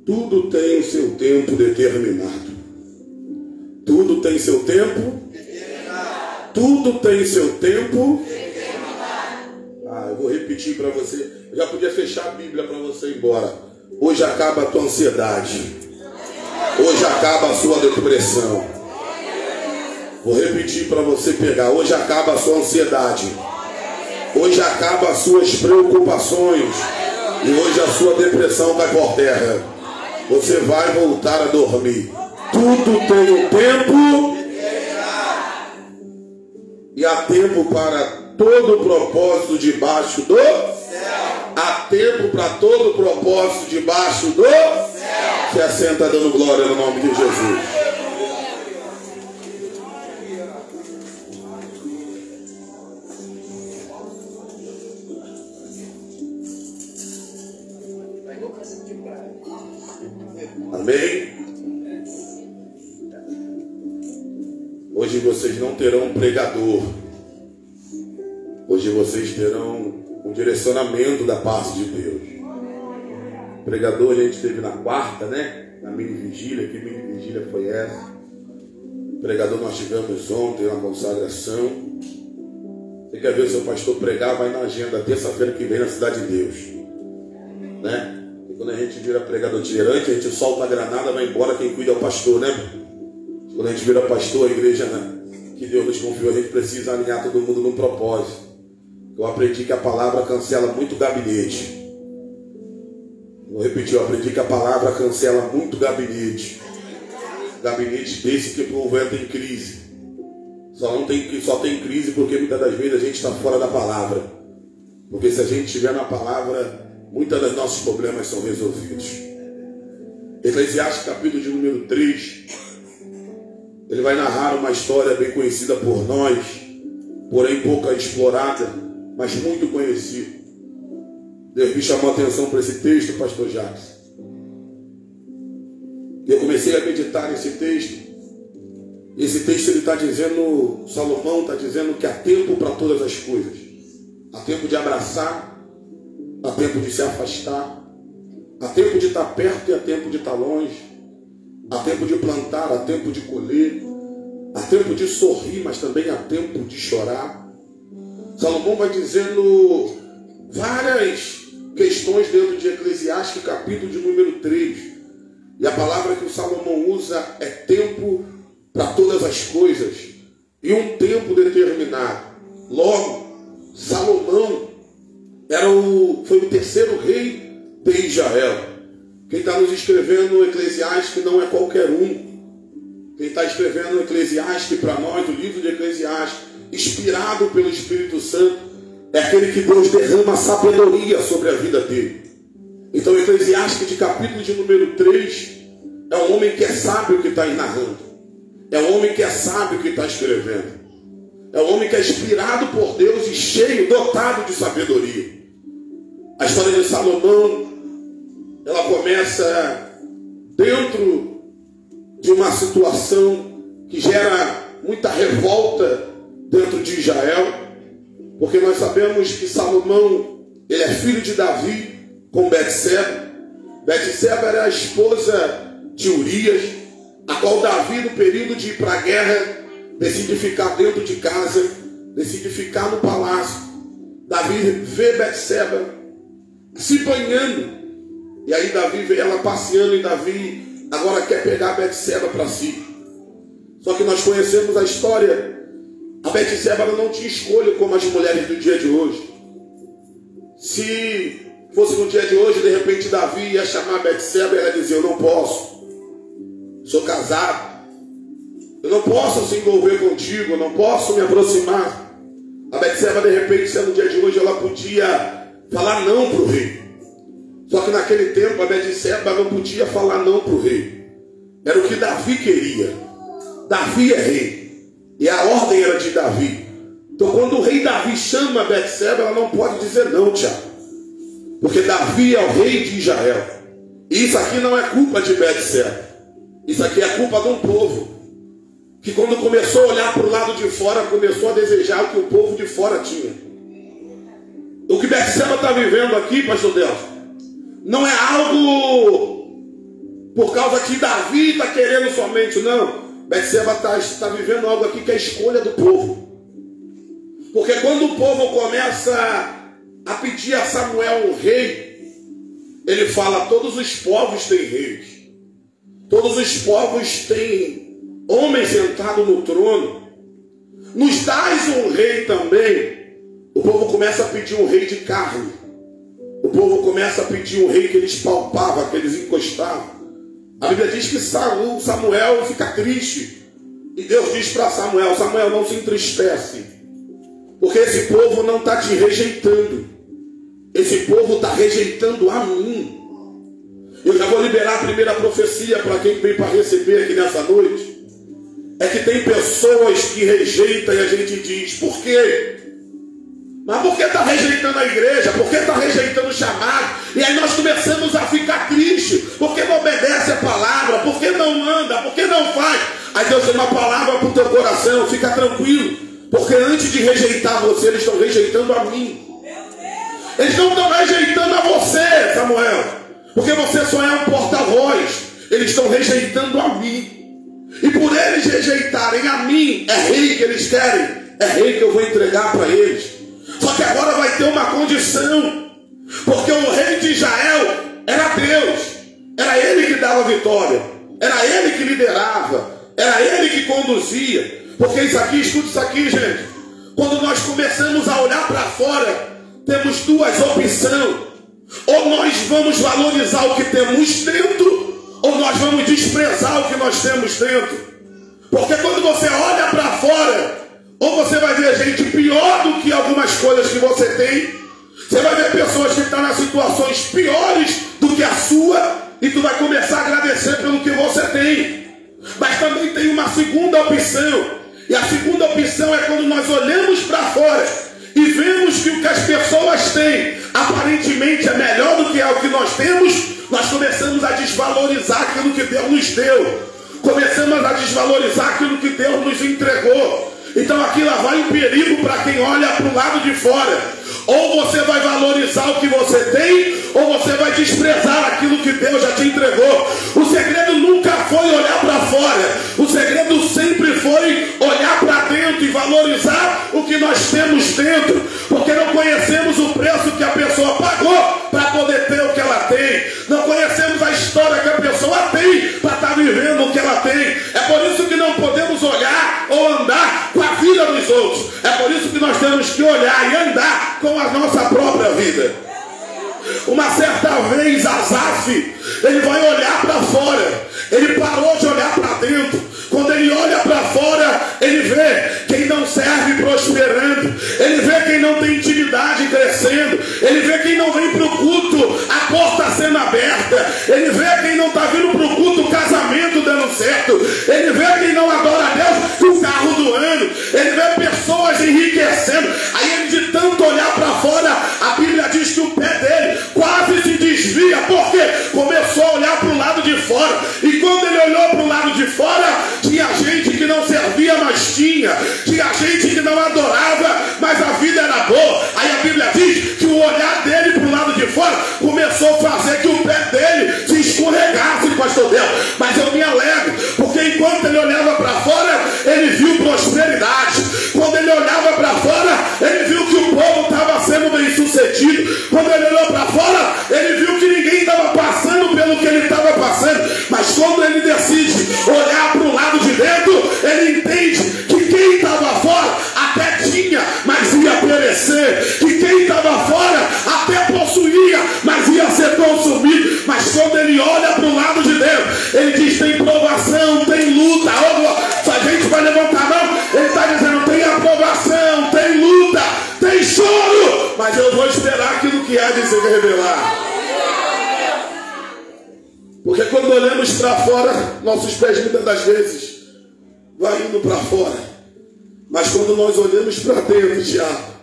Tudo tem o seu tempo determinado. Tudo tem seu tempo determinado. Tudo tem seu tempo determinado. Eu vou repetir para você. Eu já podia fechar a Bíblia para você ir embora. Hoje acaba a tua ansiedade. Hoje acaba a sua depressão. Vou repetir para você pegar. Hoje acaba a sua ansiedade. Hoje acaba as suas preocupações. E hoje a sua depressão vai por terra. Você vai voltar a dormir. Tudo tem um tempo. E há tempo para todo propósito debaixo do céu. Há tempo para todo propósito debaixo do céu. Se assenta dando glória no nome de Jesus. Amém? Hoje vocês não terão um pregador. Hoje vocês terão um direcionamento da parte de Deus. O pregador a gente teve na quarta, né? Na mini vigília. Que mini vigília foi essa? O pregador nós tivemos ontem na consagração. Você quer ver o seu pastor pregar? Vai na agenda terça-feira que vem na Cidade de Deus, né? Quando a gente vira pregador itinerante, a gente solta a granada, vai embora, quem cuida é o pastor, né? Quando a gente vira pastor, a igreja, né, que Deus nos confiou, a gente precisa alinhar todo mundo num propósito. Eu aprendi que a palavra cancela muito gabinete. Vou repetir, eu aprendi que a palavra cancela muito gabinete. Gabinete desse que o povo entra em crise. Só tem crise porque muitas das vezes a gente está fora da palavra. Porque se a gente estiver na palavra, muitos dos nossos problemas são resolvidos. Eclesiastes capítulo de número 3, ele vai narrar uma história bem conhecida por nós, porém pouca explorada, mas muito conhecida. Deus me chamou a atenção para esse texto, pastor Jacques. E eu comecei a meditar nesse texto. Esse texto ele está dizendo, Salomão está dizendo que há tempo para todas as coisas. Há tempo de abraçar, há tempo de se afastar, há tempo de estar perto e há tempo de estar longe, há tempo de plantar, há tempo de colher, há tempo de sorrir, mas também há tempo de chorar. Salomão vai dizendo várias questões dentro de Eclesiastes, capítulo de número 3. E a palavra que o Salomão usa é tempo para todas as coisas e um tempo determinado. Logo, Salomão foi o terceiro rei de Israel. Quem está nos escrevendo o Eclesiastes não é qualquer um. Quem está escrevendo o Eclesiastes para nós, o livro de Eclesiastes, inspirado pelo Espírito Santo, é aquele que Deus derrama sabedoria sobre a vida dele. Então, Eclesiastes, de capítulo de número 3, é um homem que é sábio que está aí narrando. É um homem que é sábio que está escrevendo. É um homem que é inspirado por Deus e cheio, dotado de sabedoria. A história de Salomão, ela começa dentro de uma situação que gera muita revolta dentro de Israel, porque nós sabemos que Salomão, ele é filho de Davi com Betseba. Betseba era a esposa de Urias, a qual Davi, no período de ir para a guerra, decide ficar dentro de casa, decide ficar no palácio. Davi vê Betseba se banhando, e aí Davi vê ela passeando, e Davi agora quer pegar Betseba para si. Só que nós conhecemos a história. A Betseba não tinha escolha como as mulheres do dia de hoje. Se fosse no dia de hoje, de repente Davi ia chamar Betseba e ela dizia: eu não posso, sou casado, eu não posso se envolver contigo, eu não posso me aproximar. A Betseba, de repente, se no dia de hoje ela podia falar não para o rei. Só que naquele tempo a Betseba não podia falar não para o rei. Era o que Davi queria. Davi é rei, e a ordem era de Davi. Então quando o rei Davi chama a Betseba, ela não pode dizer não, Tiago, porque Davi é o rei de Israel. E isso aqui não é culpa de Betseba. Isso aqui é culpa de um povo que, quando começou a olhar para o lado de fora, começou a desejar o que o povo de fora tinha. O que Betseba está vivendo aqui, pastor Deus, não é algo por causa que Davi está querendo somente, não. Betseba está vivendo algo aqui que é a escolha do povo. Porque quando o povo começa a pedir a Samuel um rei, ele fala, todos os povos têm reis. Todos os povos têm homens sentados no trono. Nos dás um rei também. O povo começa a pedir um rei de carne. O povo começa a pedir um rei que eles palpavam, que eles encostavam. A Bíblia diz que Samuel fica triste. E Deus diz para Samuel, Samuel, não se entristece. Porque esse povo não está te rejeitando. Esse povo está rejeitando a mim. Eu já vou liberar a primeira profecia para quem veio para receber aqui nessa noite. É que tem pessoas que rejeitam e a gente diz, por quê? Mas por que está rejeitando a igreja? Por que está rejeitando o chamado? E aí nós começamos a ficar tristes. Por que não obedece a palavra? Por que não anda? Por que não faz? Aí Deus tem uma palavra para o teu coração. Fica tranquilo. Porque antes de rejeitar você, eles estão rejeitando a mim. Eles não estão rejeitando a você, Samuel. Porque você só é um porta-voz. Eles estão rejeitando a mim. E por eles rejeitarem a mim, é rei que eles querem. É rei que eu vou entregar para eles. Só que agora vai ter uma condição. Porque o rei de Israel era Deus. Era ele que dava vitória. Era ele que liderava. Era ele que conduzia. Porque isso aqui, escuta isso aqui, gente. Quando nós começamos a olhar para fora, temos duas opções. Ou nós vamos valorizar o que temos dentro, ou nós vamos desprezar o que nós temos dentro. Porque quando você olha para fora, ou você vai ver gente pior do que algumas coisas que você tem. Você vai ver pessoas que estão em situações piores do que a sua. E tu vai começar a agradecer pelo que você tem. Mas também tem uma segunda opção. E a segunda opção é quando nós olhamos para fora e vemos que o que as pessoas têm aparentemente é melhor do que é o que nós temos. Nós começamos a desvalorizar aquilo que Deus nos deu. Começamos a desvalorizar aquilo que Deus nos entregou. Então aqui lá vai um perigo para quem olha para o lado de fora. Ou você vai valorizar o que você tem, ou você vai desprezar aquilo que Deus já te entregou. O segredo nunca foi olhar para fora. O segredo sempre foi olhar para dentro e valorizar o que nós temos dentro. Porque não conhecemos o preço que a pessoa pagou para poder ter o que ela tem. Não conhecemos a história que a pessoa tem para estar vivendo o que ela tem. É por isso que não podemos olhar ou andar com a vida dos outros. É por isso que nós temos que olhar e andar com a nossa própria vida. Uma certa vez Asaf, ele vai olhar para fora. Ele parou de olhar para dentro. Quando ele olha para fora, ele vê quem não serve prosperando. Ele vê quem não tem intimidade crescendo. Ele vê quem não vem para o culto, a porta sendo aberta. Ele vê quem não está vindo para o culto, o casamento dando certo. Ele vê quem não adora a Deus, o carro do ano. Ele vê pessoas enriquecendo. Aí ele, de tanto olhar para fora, a Bíblia diz que o pé dele quase se desvia. Porque começou a olhar para o lado de fora. E quando ele olhou para o lado de fora, tinha gente que não servia, mas tinha gente que não adorava, mas a vida era boa. Aí a Bíblia diz que o olhar dele para o lado de fora começou a fazer que o pé dele se escorregasse, pastor Deus. Mas eu me alegro, porque enquanto ele olhava para fora, ele viu prosperidade. Quando ele olhava para fora, ele viu que o povo estava sendo bem sucedido. Quando ele olhou para fora, ele viu que ninguém estava passando pelo que ele estava passando. Mas quando ele decide olhar para o lado de dentro, ele entende que quem estava fora até tinha, mas ia perecer. Que quem estava fora até possuía, mas ia ser consumido. Mas quando ele olha para o lado de dentro, ele diz: tem provação, tem luta. Se a gente vai levantar a mão, ele está dizendo: tem aprovação, tem luta, tem choro, mas eu vou esperar aquilo que há de se revelar. Porque quando olhamos para fora, nossos pés muitas das vezes vai indo para fora. Mas quando nós olhamos para dentro, Tiago,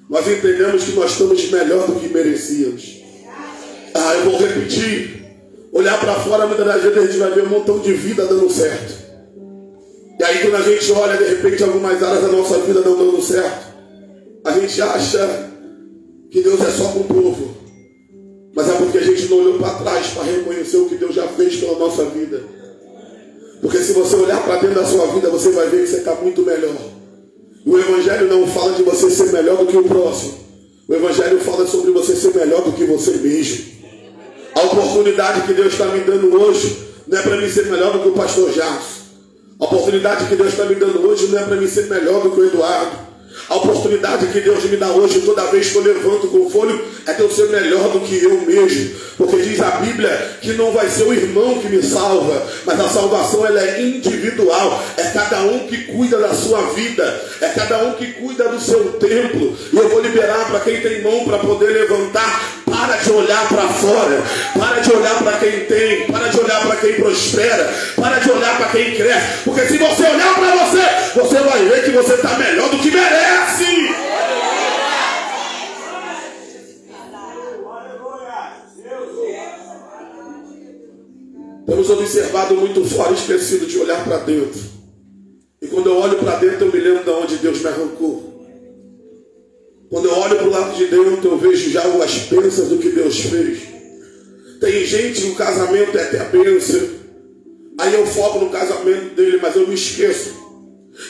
nós entendemos que nós estamos melhor do que merecíamos. Eu vou repetir. Olhar para fora, muitas das vezes a gente vai ver um montão de vida dando certo. E aí quando a gente olha, de repente, algumas áreas da nossa vida não dando certo, a gente acha que Deus é só com o povo. Mas é porque a gente não olhou para trás para reconhecer o que Deus já fez pela nossa vida. Porque se você olhar para dentro da sua vida, você vai ver que você está muito melhor. O Evangelho não fala de você ser melhor do que o próximo. O Evangelho fala sobre você ser melhor do que você mesmo. A oportunidade que Deus está me dando hoje não é para mim ser melhor do que o pastor Jarson. A oportunidade que Deus está me dando hoje não é para mim ser melhor do que o Eduardo. A oportunidade que Deus me dá hoje, toda vez que eu levanto com fôlego, é de eu ser melhor do que eu mesmo. Porque diz a Bíblia que não vai ser o irmão que me salva, mas a salvação ela é individual. É cada um que cuida da sua vida, é cada um que cuida do seu templo. E eu vou liberar para quem tem mão para poder levantar. Para de olhar para fora, para de olhar para quem tem, para de olhar para quem prospera, para de olhar para quem cresce. Porque se você olhar para você, você vai ver que você está melhor do que merece. Temos observado muito fora, esquecido de olhar para dentro. E quando eu olho para dentro, eu me lembro de onde Deus me arrancou. Quando eu olho para o lado de dentro, eu vejo já as bênçãos do que Deus fez. Tem gente que o casamento é até a bênção. Aí eu foco no casamento dele, mas eu me esqueço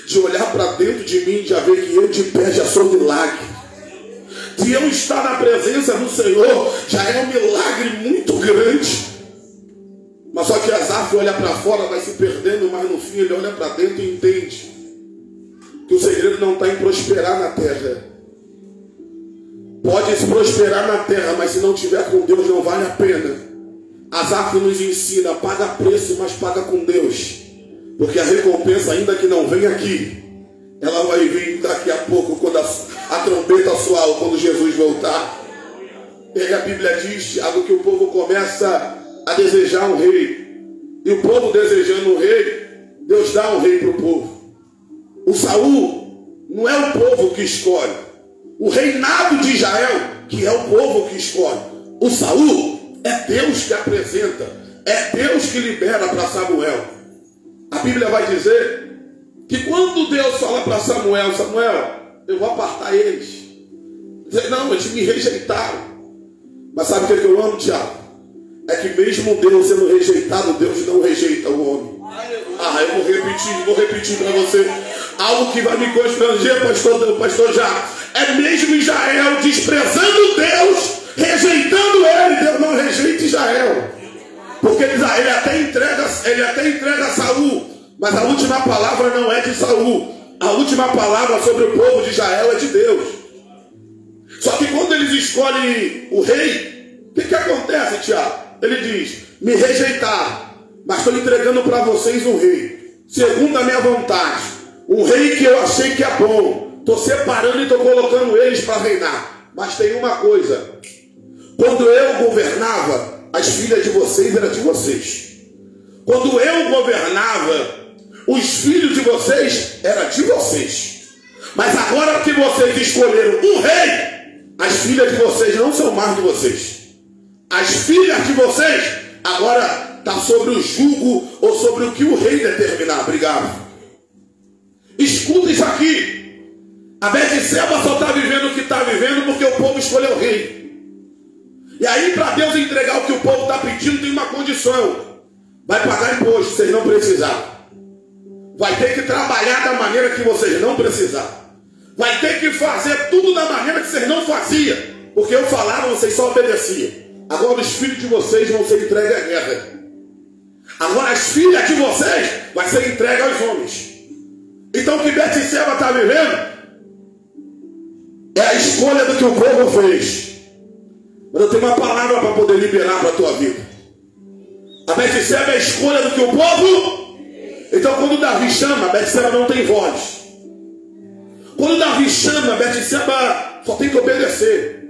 de olhar para dentro de mim e já ver que eu de pé já sou milagre. De eu estar na presença do Senhor já é um milagre muito grande. Mas só que Asaf olha para fora, vai se perdendo, mas no fim ele olha para dentro e entende que o segredo não está em prosperar na terra. Pode se prosperar na terra, mas se não tiver com Deus não vale a pena. Asaf nos ensina, paga preço, mas paga com Deus. Porque a recompensa, ainda que não venha aqui, ela vai vir daqui a pouco, quando a trombeta soar, quando Jesus voltar. E aí a Bíblia diz, Tiago, que o povo começa a desejar um rei. E o povo desejando um rei, Deus dá um rei para o povo. O Saul não é o povo que escolhe. O reinado de Israel, que é o povo que escolhe. O Saul é Deus que apresenta. É Deus que libera para Samuel. A Bíblia vai dizer que quando Deus fala para Samuel, Samuel, eu vou apartar eles. Dizer, não, eles me rejeitaram. Mas sabe o que eu amo, Tiago? É que mesmo Deus sendo rejeitado, Deus não rejeita o homem. Eu vou repetir para você. Algo que vai me constranger, pastor já. É mesmo Israel desprezando Deus, rejeitando ele. Deus não rejeita Israel. Porque ele até entrega Saul. Mas a última palavra não é de Saul. A última palavra sobre o povo de Israel é de Deus. Só que quando eles escolhem o rei, o que acontece, Tiago? Ele diz, me rejeitaram, mas estou entregando para vocês um rei, segundo a minha vontade. Um rei que eu achei que é bom. Estou separando e estou colocando eles para reinar. Mas tem uma coisa. Quando eu governava, as filhas de vocês eram de vocês. Quando eu governava, os filhos de vocês eram de vocês. Mas agora que vocês escolheram um rei, as filhas de vocês não são mais de vocês. As filhas de vocês agora está sobre o jugo ou sobre o que o rei determinar. Obrigado. Escuta isso aqui. A Betseba só está vivendo o que está vivendo porque o povo escolheu o rei. E aí, para Deus entregar o que o povo está pedindo, tem uma condição. Vai pagar imposto, vocês não precisarem. Vai ter que trabalhar da maneira que vocês não precisaram. Vai ter que fazer tudo da maneira que vocês não faziam. Porque eu falava, vocês só obedeciam. Agora os filhos de vocês vão ser entregues à guerra. Agora as filhas de vocês vão ser entregues aos homens. Então o que Betseba está vivendo é a escolha do que o povo fez. Mas eu tenho uma palavra para poder liberar para a tua vida. A Betseba é a escolha do que o povo. Então quando Davi chama, a Betseba não tem voz. Quando Davi chama, a Betseba só tem que obedecer.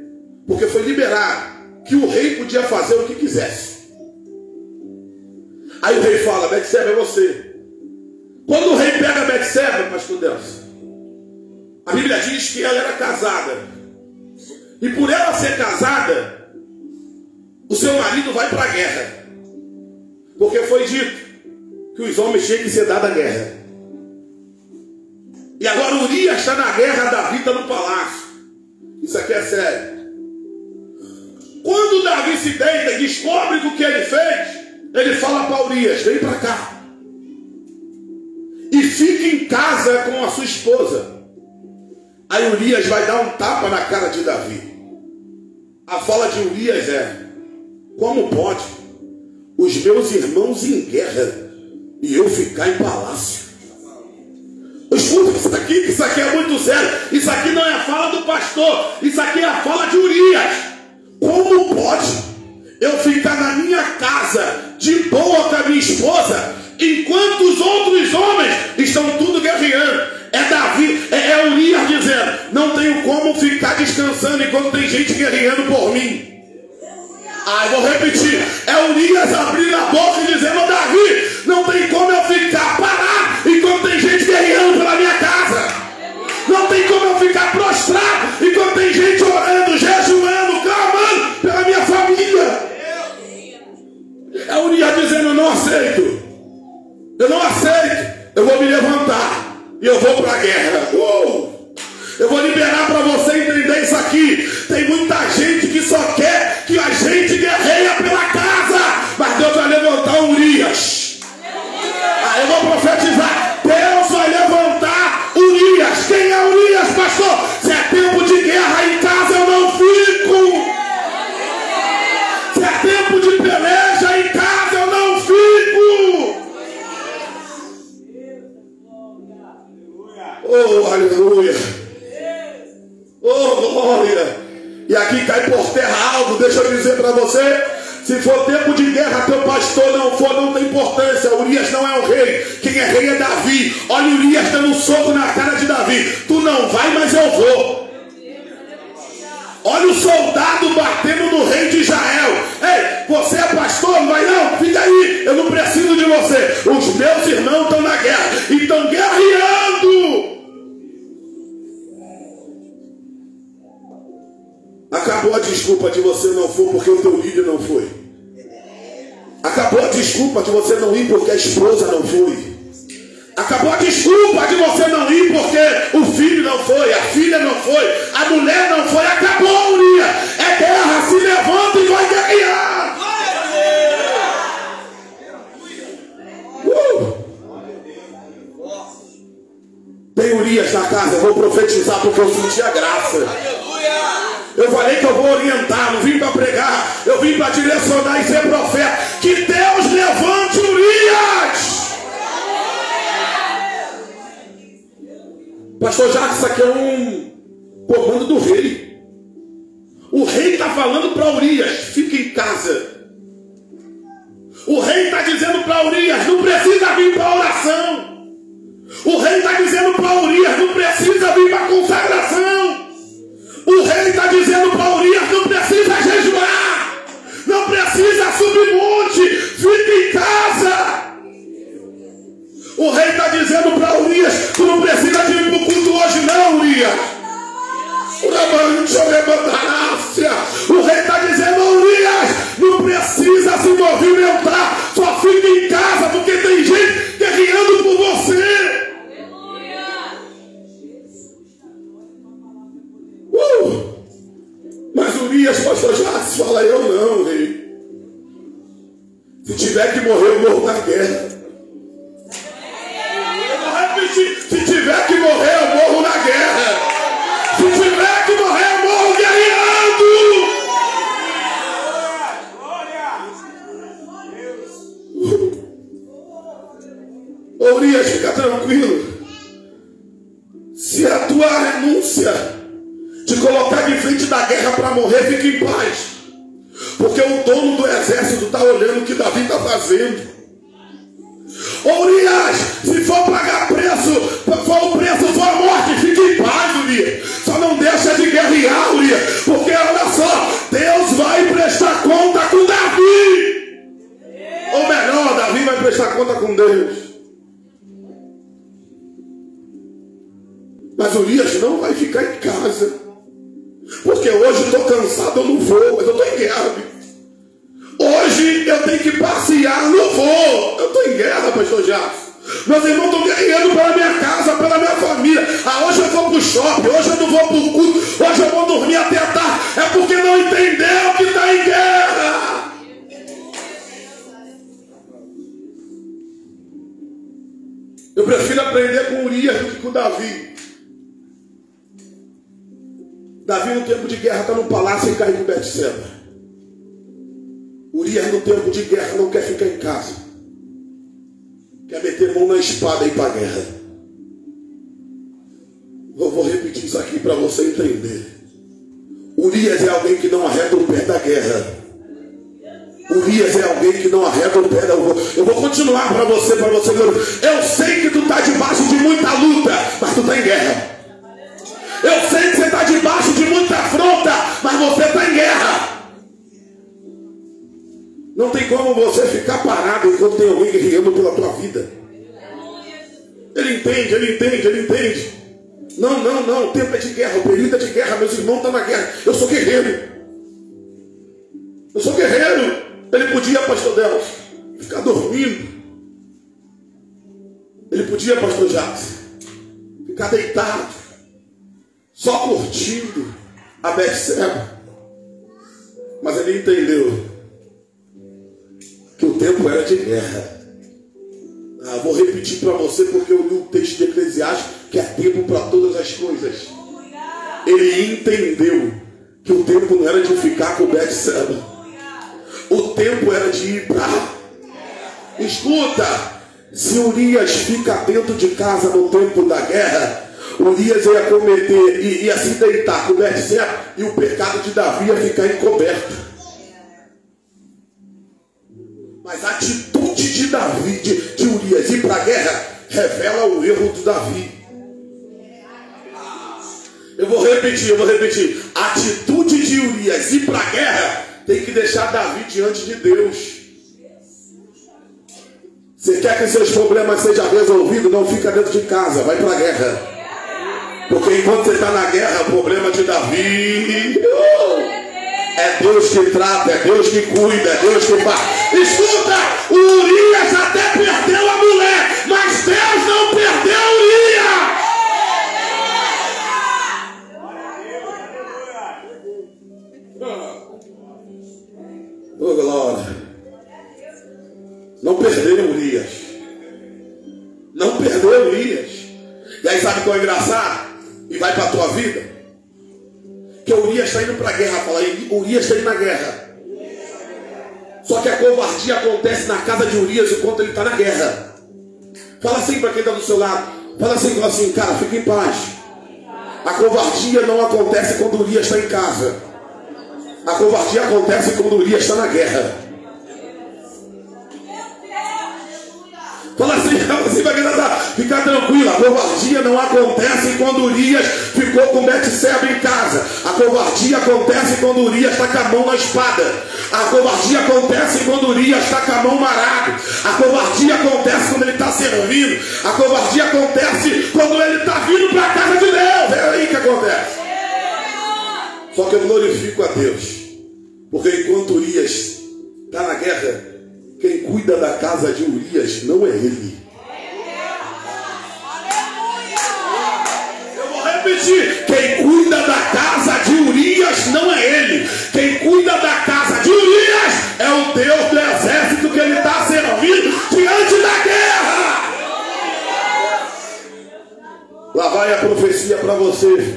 Porque foi liberado que o rei podia fazer o que quisesse. Aí o rei fala, Betseba é você. Quando o rei pega a Betseba, pastor Deus, a Bíblia diz que ela era casada. E por ela ser casada, o seu marido vai para a guerra. Porque foi dito que os homens tinham que ser dados à guerra. E agora Urias está na guerra, Davi está no palácio. Isso aqui é sério. Quando Davi se deita e descobre o que ele fez, ele fala para Urias: vem para cá e fique em casa com a sua esposa. Aí Urias vai dar um tapa na cara de Davi. A fala de Urias é: como pode os meus irmãos em guerra e eu ficar em palácio? Escuta isso aqui é muito sério. Isso aqui não é a fala do pastor, isso aqui é a fala de Urias. Como pode eu ficar na minha casa de boa com a minha esposa, enquanto os outros homens estão tudo guerreando? É Davi, é Urias dizendo: não tenho como ficar descansando enquanto tem gente guerreando por mim. Eu vou repetir. É Urias abrindo a boca e dizendo: Davi, não tem como eu ficar parado enquanto tem gente guerreando pela minha casa. Não tem como eu ficar prostrado enquanto tem gente orando, jejuando, clamando pela minha família. É Urias dizendo: eu não aceito. Eu não aceito. Eu vou me levantar e eu vou para a guerra. Eu vou liberar para você entender isso aqui. Tem muita gente que só quer que a gente guerreia pela casa, mas Deus vai levantar Urias. Eu vou profetizar: Deus vai levantar Urias. Quem é Urias, pastor? Se é tempo de guerra em casa, eu não fico. Se é tempo de peleja em casa, eu não fico. Oh, aleluia. Oh, glória. E aqui cai por terra algo. Deixa eu dizer para você: se for tempo de guerra, teu pastor não for, não tem importância. Urias não é o rei. Quem é rei é Davi. Olha Urias dando um soco na cara de Davi: tu não vai, mas eu vou. Olha o soldado batendo no rei de Israel: ei, você é pastor? Não vai não? Fica aí, eu não preciso de você. Os meus irmãos estão na guerra e estão guerreando. Acabou a desculpa de você não for porque o teu líder não foi. Acabou a desculpa de você não ir porque a esposa não foi. Acabou a desculpa de você não ir porque o filho não foi, a filha não foi, a mulher não foi. Acabou, Urias. É guerra, se levanta e vai guerrear. Tem Urias na casa, eu vou profetizar porque eu senti a graça. Eu falei que eu vou orientar, não vim para pregar, eu vim para direcionar e ser profeta. Que Deus levante Urias. Pastor Jacques, isso aqui é um comando do rei. O rei está falando para Urias: fica em casa. O rei está dizendo para Urias: não precisa vir para a oração. O rei está dizendo para Urias: não precisa vir para a consagração. O rei está dizendo para Urias: não precisa jejuar, não precisa subir monte, fica em casa. O rei está dizendo para Urias: tu não precisa de ir para o culto hoje não, Urias. O rei está dizendo: Urias, não precisa se movimentar, só fica em casa, porque tem gente guerreando por você. Mas Urias, pastor Jacques, fala: eu não, rei. Se tiver que morrer, eu morro na guerra. Eu vou repetir: se tiver que morrer, eu morro na guerra. Se tiver que morrer, eu morro guerreando. Urias, fica tranquilo. Se a tua renúncia te colocar de frente da guerra para morrer, fique em paz. Porque o dono do exército está olhando o que Davi está fazendo. Urias, se for pagar preço, for o preço, for a morte, fique em paz, Urias. Só não deixa de guerrear, Urias. Porque olha só, Deus vai prestar conta com Davi. Ou melhor, Davi vai prestar conta com Deus. Mas Urias não vai ficar em casa. Porque hoje eu estou cansado, eu não vou, mas eu estou em guerra. Hoje eu tenho que passear, não vou. Eu estou em guerra, pastor Jacques. Meus irmãos estão guerreando pela minha casa, pela minha família. Hoje eu vou para o shopping, hoje eu não vou para o culto, hoje eu vou dormir até a tarde. É porque não entendeu que está em Eu prefiro aprender com Urias do que com Davi. Davi no tempo de guerra está no palácio e cai com Betseba. Urias no tempo de guerra não quer ficar em casa. Quer meter mão na espada e ir para a guerra. Eu vou repetir isso aqui para você entender. Urias é alguém que não arreda o pé da guerra. Urias é alguém que não arreda o pé da guerra. Eu vou continuar para você. Eu sei que tu está debaixo de muita luta, mas tu está em guerra. Eu sei que você está debaixo de muita afronta, mas você está em guerra. Não tem como você ficar parado enquanto tem alguém guerreando pela tua vida. Ele entende. Não, o tempo é de guerra, o período é de guerra, meus irmãos estão na guerra. Eu sou guerreiro. Ele podia, pastor Deus, ficar dormindo. Ele podia, pastor Jacques, ficar deitado, só curtindo a Betseba. Mas ele entendeu que o tempo era de guerra. Vou repetir para você porque eu li o texto de Eclesiastes, que é tempo para todas as coisas. Ele entendeu que o tempo não era de ficar com Betseba. O tempo era de ir para... Escuta, se Urias fica dentro de casa no tempo da guerra, Urias ia cometer, ia se deitar com Betseba, e o pecado de Davi ia ficar encoberto. Mas a atitude de Davi, de Urias ir para a guerra, revela o erro de Davi. Eu vou repetir. A atitude de Urias ir para a guerra tem que deixar Davi diante de Deus. Você quer que seus problemas sejam resolvidos? Não fica dentro de casa, vai para a guerra. Porque enquanto você está na guerra, o problema de Davi... É Deus que trata, é Deus que cuida, é Deus que faz. Escuta, Urias até perdeu a mulher, mas Deus não perdeu Urias. Oh, glória. Não perdeu Urias. E aí sabe qual é engraçado? E vai para a tua vida. Que Urias está indo para a guerra. Fala aí, Urias está indo na guerra. Só que a covardia acontece na casa de Urias enquanto ele está na guerra. Fala assim para quem está do seu lado. Fala assim, cara, fica em paz. A covardia não acontece quando Urias está em casa. A covardia acontece quando Urias está na guerra. Fala assim para quem está. Fica tranquilo, a covardia não acontece quando Urias ficou com Betseba em casa. A covardia acontece quando Urias está com a mão na espada. A covardia acontece quando Urias está com a mão marada. A covardia acontece quando ele está servindo. A covardia acontece quando ele está vindo para a casa de Deus. É aí que acontece. Só que eu glorifico a Deus, porque enquanto Urias está na guerra, quem cuida da casa de Urias não é ele. Eu vou repetir. Quem cuida da casa de Urias não é ele. Quem cuida da casa de Urias é o Deus do exército que ele está servindo diante da guerra. Lá vai a profecia para você.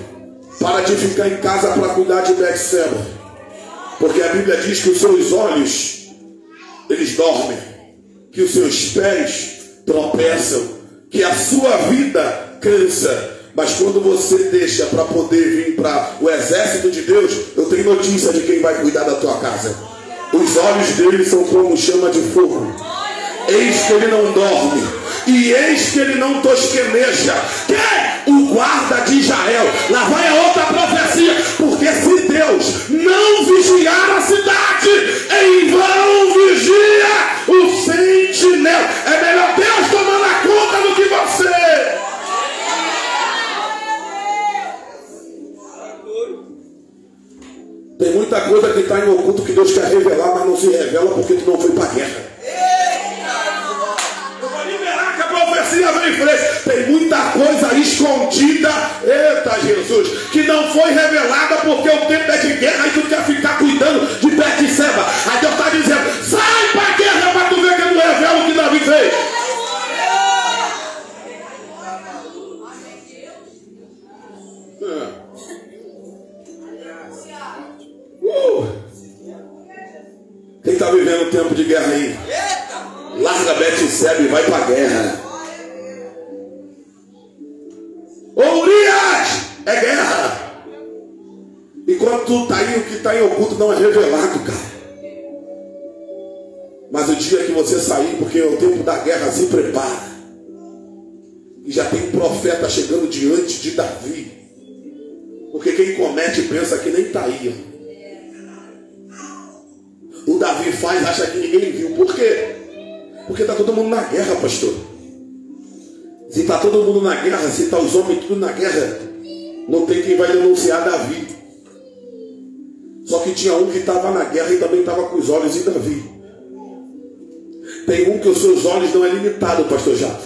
Para de ficar em casa para cuidar de Betseba. Porque a Bíblia diz que os seus olhos eles dormem, que os seus pés tropeçam, que a sua vida cansa. Mas quando você deixa para poder vir para o exército de Deus, eu tenho notícia de quem vai cuidar da tua casa. Os olhos dele são como chama de fogo. Eis que ele não dorme, e eis que ele não tosqueneja. Quem? O guarda de Israel. Lá vai a outra profecia. Porque se Deus não vigiar a cidade, em vão vigia o sentinela. É melhor Deus tomando a conta do que você. Tem muita coisa que está em oculto que Deus quer revelar, mas não se revela porque tu não foi para a guerra. Eu vou liberar que a profecia vem em frente. Tem muita coisa escondida, eita Jesus, que não foi revelada porque o tempo é de guerra e tu quer ficar cuidando de Betseba. Aí Deus está dizendo, sai para a guerra para tu ver que eu não revelo o que Davi fez. tempo de guerra aí. Larga Betseba e vai pra guerra. Ô Urias, é guerra. Enquanto tu tá aí, o que está em oculto não é revelado, cara. Mas o dia que você sair, porque é o tempo da guerra, se prepara. E já tem um profeta chegando diante de Davi. Porque quem comete pensa que nem está aí. O Davi faz, acha que ninguém viu. Por quê? Porque está todo mundo na guerra, pastor. Se está todo mundo na guerra, se está os homens tudo na guerra, não tem quem vai denunciar Davi. Só que tinha um que estava na guerra e também estava com os olhos em Davi. Tem um que os seus olhos não é limitado, pastor Jato.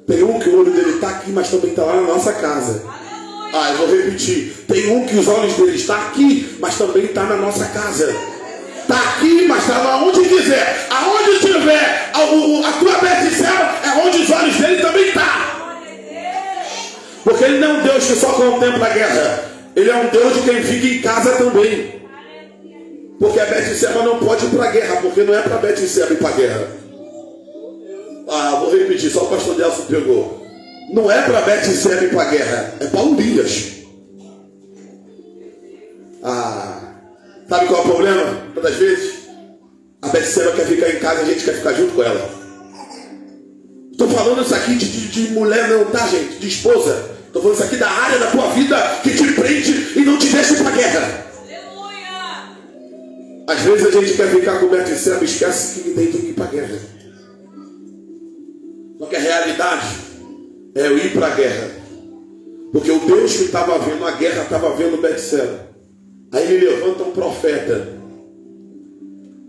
Tem um que o olho dele está aqui, mas também está lá na nossa casa. Ah, eu vou repetir. Tem um que os olhos dele estão aqui, mas também está na nossa casa. Está aqui, mas está lá onde quiser. Aonde tiver a tua Betseba, é onde os olhos dele também estão. Porque ele não é um Deus que só contempla a guerra. Ele é um Deus de quem fica em casa também. Porque a Betseba não pode ir para a guerra, porque não é para a Betseba ir para a guerra. Ah, vou repetir, só o pastor Delcio pegou. Não é para Betseba ir para a guerra, é para Urias. Ah, sabe qual é o problema? Todas as vezes, a Betseba quer ficar em casa e a gente quer ficar junto com ela. Estou falando isso aqui de mulher não, tá, gente? De esposa. Estou falando isso aqui da área da tua vida que te prende e não te deixa ir para a guerra. Às vezes a gente quer ficar com Betseba e esquece que tem que ir para a guerra. Só que a realidade é eu ir para a guerra. Porque o Deus que estava vendo a guerra estava vendo Betseba. Aí ele levanta um profeta.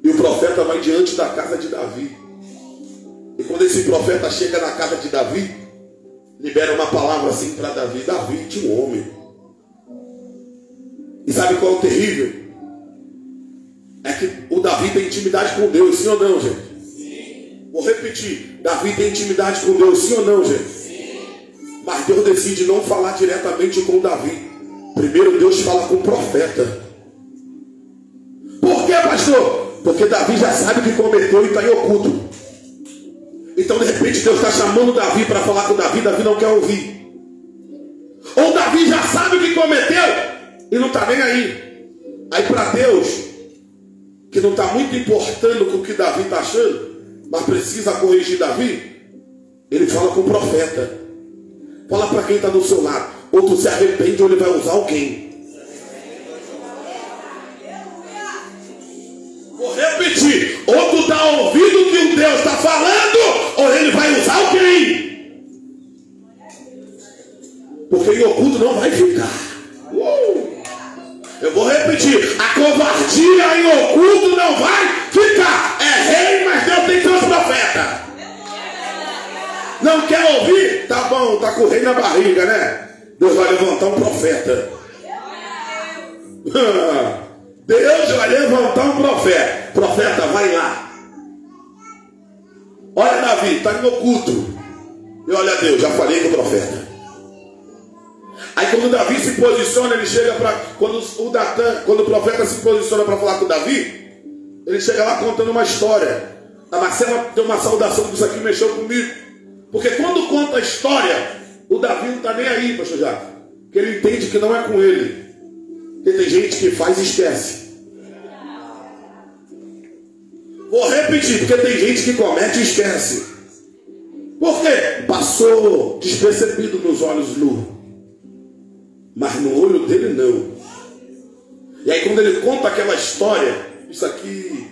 E o profeta vai diante da casa de Davi. E quando esse profeta chega na casa de Davi, libera uma palavra assim para Davi. Davi tinha um homem. E sabe qual é o terrível? É que o Davi tem intimidade com Deus, sim ou não, gente? Sim. Vou repetir. Davi tem intimidade com Deus, sim ou não, gente? Sim. Mas Deus decide não falar diretamente com Davi. Primeiro Deus fala com o profeta. Por quê, pastor? Porque Davi já sabe que cometeu e está em oculto. Então de repente Deus está chamando Davi para falar com Davi. Davi não quer ouvir. Ou Davi já sabe o que cometeu e não está nem aí. Aí para Deus, que não está muito importando com o que Davi está achando, mas precisa corrigir Davi, ele fala com o profeta. Fala para quem está do seu lado. Ou tu se arrepende ou ele vai usar alguém. Vou repetir. Ou tu está ouvindo o que o Deus está falando, ou ele vai usar alguém. Porque em oculto não vai ficar. Eu vou repetir. A covardia em oculto não vai ficar. É rei, mas Deus tem seus profetas. Não quer ouvir? Tá bom, tá com o rei na barriga, né? Deus vai levantar um profeta. Deus vai levantar um profeta. Profeta, vai lá. Olha Davi, está em oculto. E olha Deus, já falei com o profeta. Aí quando Davi se posiciona, ele chega para... Quando o profeta se posiciona para falar com Davi, ele chega lá contando uma história. A Marcela deu uma saudação que isso aqui mexeu comigo. Porque quando conta a história, o Davi não está nem aí, pastor Jato. Porque ele entende que não é com ele. Porque tem gente que faz e esquece. Vou repetir, porque tem gente que comete e esquece. Por quê? Passou despercebido nos olhos do Lu. Mas no olho dele não. E aí quando ele conta aquela história, isso aqui,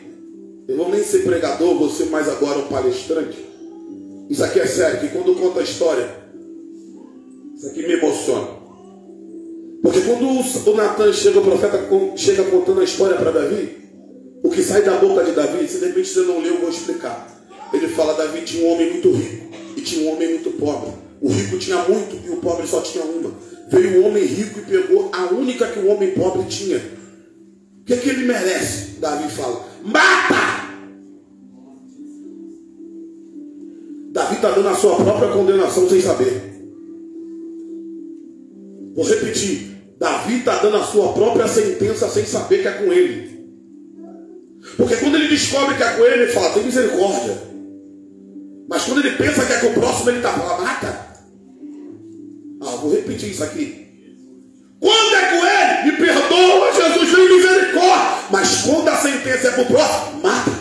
eu vou nem ser pregador, vou ser mais agora um palestrante. Isso aqui é sério, que quando conta a história, isso aqui me emociona. Porque quando o Natan chega, o profeta chega contando a história para Davi, o que sai da boca de Davi, se de repente você não leu, eu vou explicar. Ele fala, Davi tinha um homem muito rico e tinha um homem muito pobre. O rico tinha muito e o pobre só tinha uma. Veio o homem rico e pegou a única que o homem pobre tinha. O que é que ele merece? Davi fala, mata! Davi está dando a sua própria condenação sem saber. Vou repetir. Davi está dando a sua própria sentença sem saber que é com ele. Porque quando ele descobre que é com ele, ele fala, tem misericórdia. Mas quando ele pensa que é com o próximo, ele está falando, mata. Vou repetir isso aqui. Quando é com ele, me perdoa, Jesus, tem misericórdia. Mas quando a sentença é para o próximo, mata.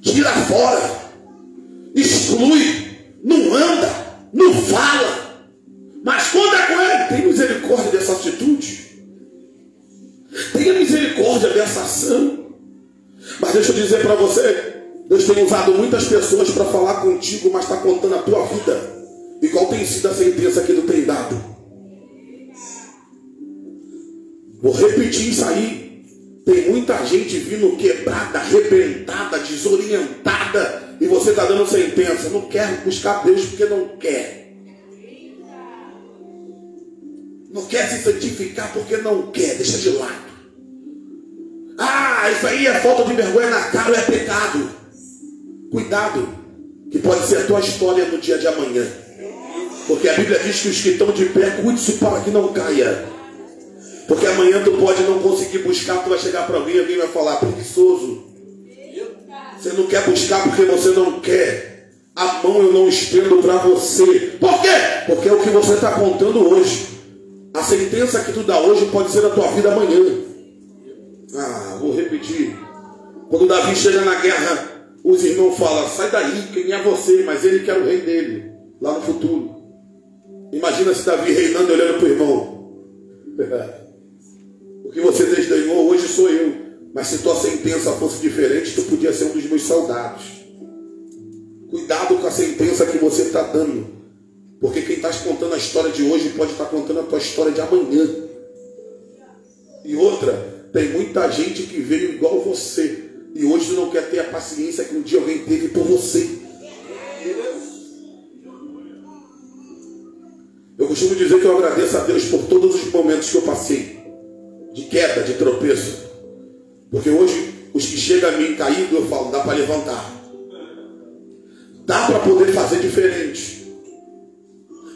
Tira fora. Exclui. Não anda. Não fala. Mas quando é com ele, tem misericórdia dessa atitude. Tenha misericórdia dessa ação. Mas deixa eu dizer para você, Deus tem usado muitas pessoas para falar contigo, mas está contando a tua vida. E qual tem sido a sentença que tu tem dado? Vou repetir isso aí. Tem muita gente vindo quebrada, arrebentada, desorientada, e você está dando sentença. Não quer buscar Deus porque não quer. Não quer se santificar porque não quer. Deixa de lado. Isso aí é falta de vergonha na cara ou é pecado. Cuidado, que pode ser a tua história no dia de amanhã. Porque a Bíblia diz que os que estão de pé, cuide-se para que não caia. Porque amanhã tu pode não conseguir buscar, tu vai chegar para alguém vai falar, preguiçoso. Você não quer buscar porque você não quer. A mão eu não estendo para você. Por quê? Porque é o que você está contando hoje. A sentença que tu dá hoje pode ser a tua vida amanhã. Vou repetir. Quando Davi chega na guerra, os irmãos falam, sai daí, quem é você? Mas ele quer o rei dele, lá no futuro. Imagina se Davi reinando e olhando para o irmão. O que você desdenhou hoje sou eu. Mas se tua sentença fosse diferente, tu podia ser um dos meus soldados. Cuidado com a sentença que você está dando. Porque quem está contando a história de hoje pode estar contando a tua história de amanhã. E outra, tem muita gente que veio igual você. E hoje tu não quer ter a paciência que um dia alguém teve por você. Eu costumo dizer que eu agradeço a Deus por todos os momentos que eu passei. De queda, de tropeço. Porque hoje, os que chegam a mim caído, eu falo, dá para levantar. Dá para poder fazer diferente.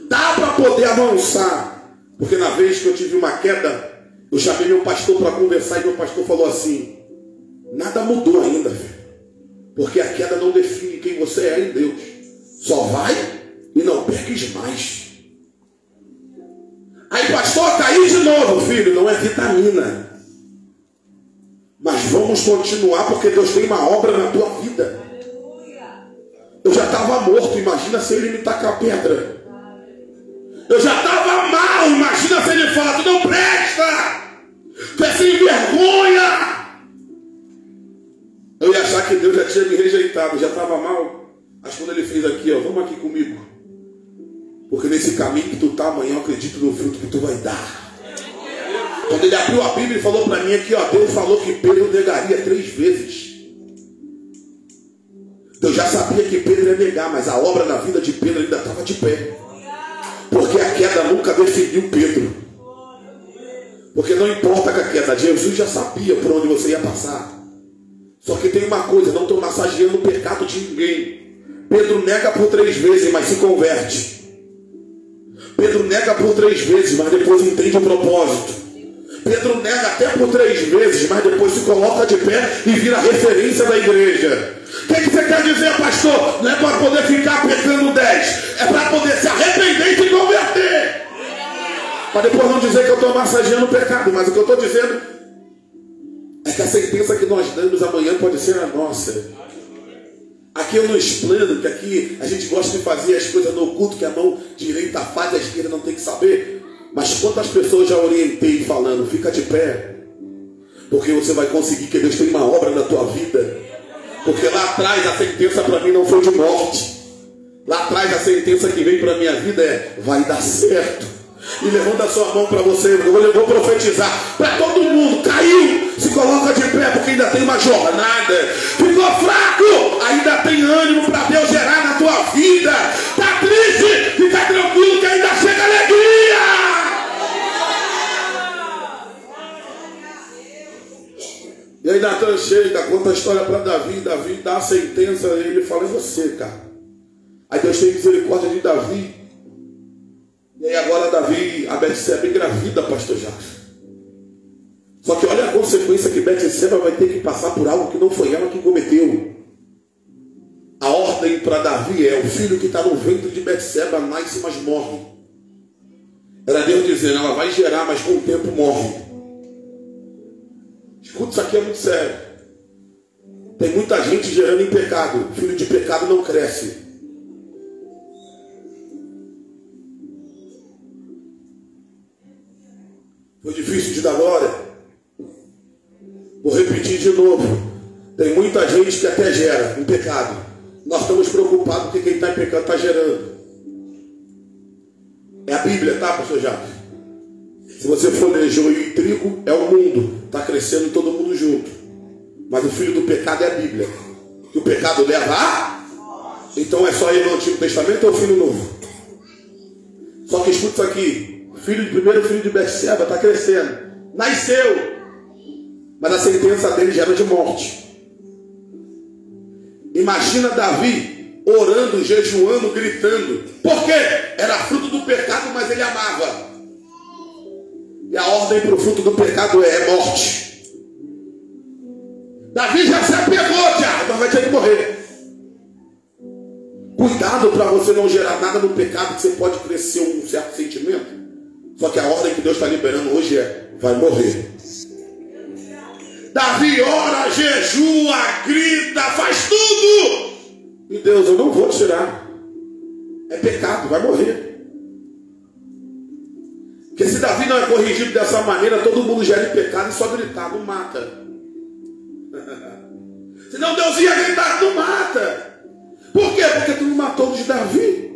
Dá para poder avançar. Porque na vez que eu tive uma queda, eu chamei meu pastor para conversar e meu pastor falou assim, nada mudou ainda, filho. Porque a queda não define quem você é em Deus. Só vai e não peques mais. Aí, pastor, caí de novo, filho. Não é vitamina. Mas vamos continuar porque Deus tem uma obra na tua vida. Eu já estava morto. Imagina se ele me tacar pedra. Eu já estava mal. Imagina se ele fala, tu não presta. Tu é sem vergonha. Eu ia achar que Deus já tinha me rejeitado. Já estava mal. Mas quando ele fez aqui, vamos aqui comigo. Porque nesse caminho que tu está amanhã, eu acredito no fruto que tu vai dar. Quando ele abriu a Bíblia e falou para mim aqui, Deus falou que Pedro negaria 3 vezes. Eu já sabia que Pedro ia negar, mas a obra na vida de Pedro ainda estava de pé. Porque a queda nunca definiu Pedro. Porque não importa com a queda, Jesus já sabia por onde você ia passar. Só que tem uma coisa, não estou massageando o pecado de ninguém. Pedro nega por 3 vezes, mas se converte. Pedro nega por 3 vezes, mas depois entende o propósito. Pedro nega até por 3 vezes, mas depois se coloca de pé e vira referência da igreja. O que você quer dizer, pastor? Não é para poder ficar pecando 10, é para poder se arrepender e se converter. Para depois não dizer que eu estou massageando o pecado, mas o que eu estou dizendo é que a sentença que nós damos amanhã pode ser a nossa. Aqui eu não explano, que aqui a gente gosta de fazer as coisas no oculto, que a mão direita faz, a esquerda não tem que saber. Mas quantas pessoas já orientei falando, fica de pé, porque você vai conseguir, que Deus tem uma obra na tua vida. Porque lá atrás a sentença para mim não foi de morte. Lá atrás a sentença que veio para a minha vida é, vai dar certo. E levanta a sua mão para você, eu vou profetizar para todo mundo. Caiu, se coloca de pé, porque ainda tem uma jornada. Ficou fraco, ainda tem ânimo para Deus gerar na tua vida. Está triste, fica tranquilo que ainda chega alegria. E aí Natan chega, conta a história para Davi. Davi dá a sentença, ele fala, é você, cara. Aí Deus tem misericórdia de Davi. E aí agora Davi, a Betseba engravida, pastor Jacques. Só que olha a consequência que Betseba vai ter que passar por algo que não foi ela que cometeu. A ordem para Davi é: o filho que está no ventre de Betseba nasce, mas morre. Era Deus dizendo: ela vai gerar, mas com o tempo morre. Escuta, isso aqui é muito sério. Tem muita gente gerando em pecado. Filho de pecado não cresce. Foi difícil de dar glória? Vou repetir de novo. Tem muita gente que até gera em pecado. Nós estamos preocupados porque quem está em pecado está gerando. É a Bíblia, tá, pastor Jacques? Se você for ler joio e trigo, é o mundo. Está crescendo todo mundo junto. Mas o filho do pecado é a Bíblia. Que o pecado leva a... Então é só ir no Antigo Testamento ou o filho novo? Só que escuta isso aqui. Primeiro filho de Betseba está crescendo. Nasceu. Mas a sentença dele já era de morte. Imagina Davi orando, jejuando, gritando. Por quê? Era fruto do pecado, mas ele amava. E a ordem para o fruto do pecado é morte. Davi já se apegou, Tiago, mas vai ter que morrer. Cuidado para você não gerar nada no pecado, que você pode crescer um certo sentimento. Só que a ordem que Deus está liberando hoje é: vai morrer. Davi ora, jejua, grita, faz tudo. E Deus: eu não vou tirar. É pecado, vai morrer. Porque se Davi não é corrigido dessa maneira, todo mundo gera em pecado e só gritar, não mata. Senão Deus ia gritar, não mata. Por quê? Porque tu não matou de Davi.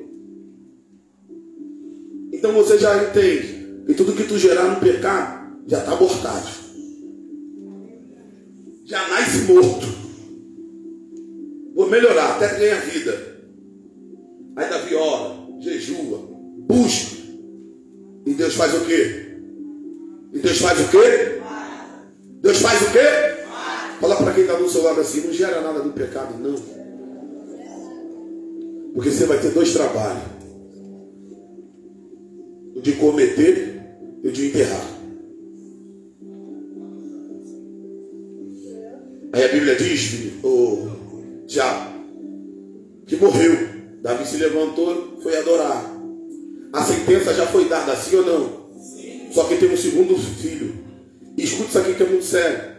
Então você já entende que tudo que tu gerar no pecado já está abortado. Já nasce morto. Vou melhorar até ganhar vida. Aí Davi ora, jejua, busca. E Deus faz o quê? E Deus faz o quê? Deus faz o quê? Fala para quem está do seu lado assim: não gera nada do pecado, não. Porque você vai ter dois trabalhos: o de cometer e o de enterrar. Aí a Bíblia diz, Tiago, que morreu. Davi se levantou, foi adorar. A sentença já foi dada, sim ou não? Sim. Só que tem um segundo filho. E escuta isso aqui que é muito sério.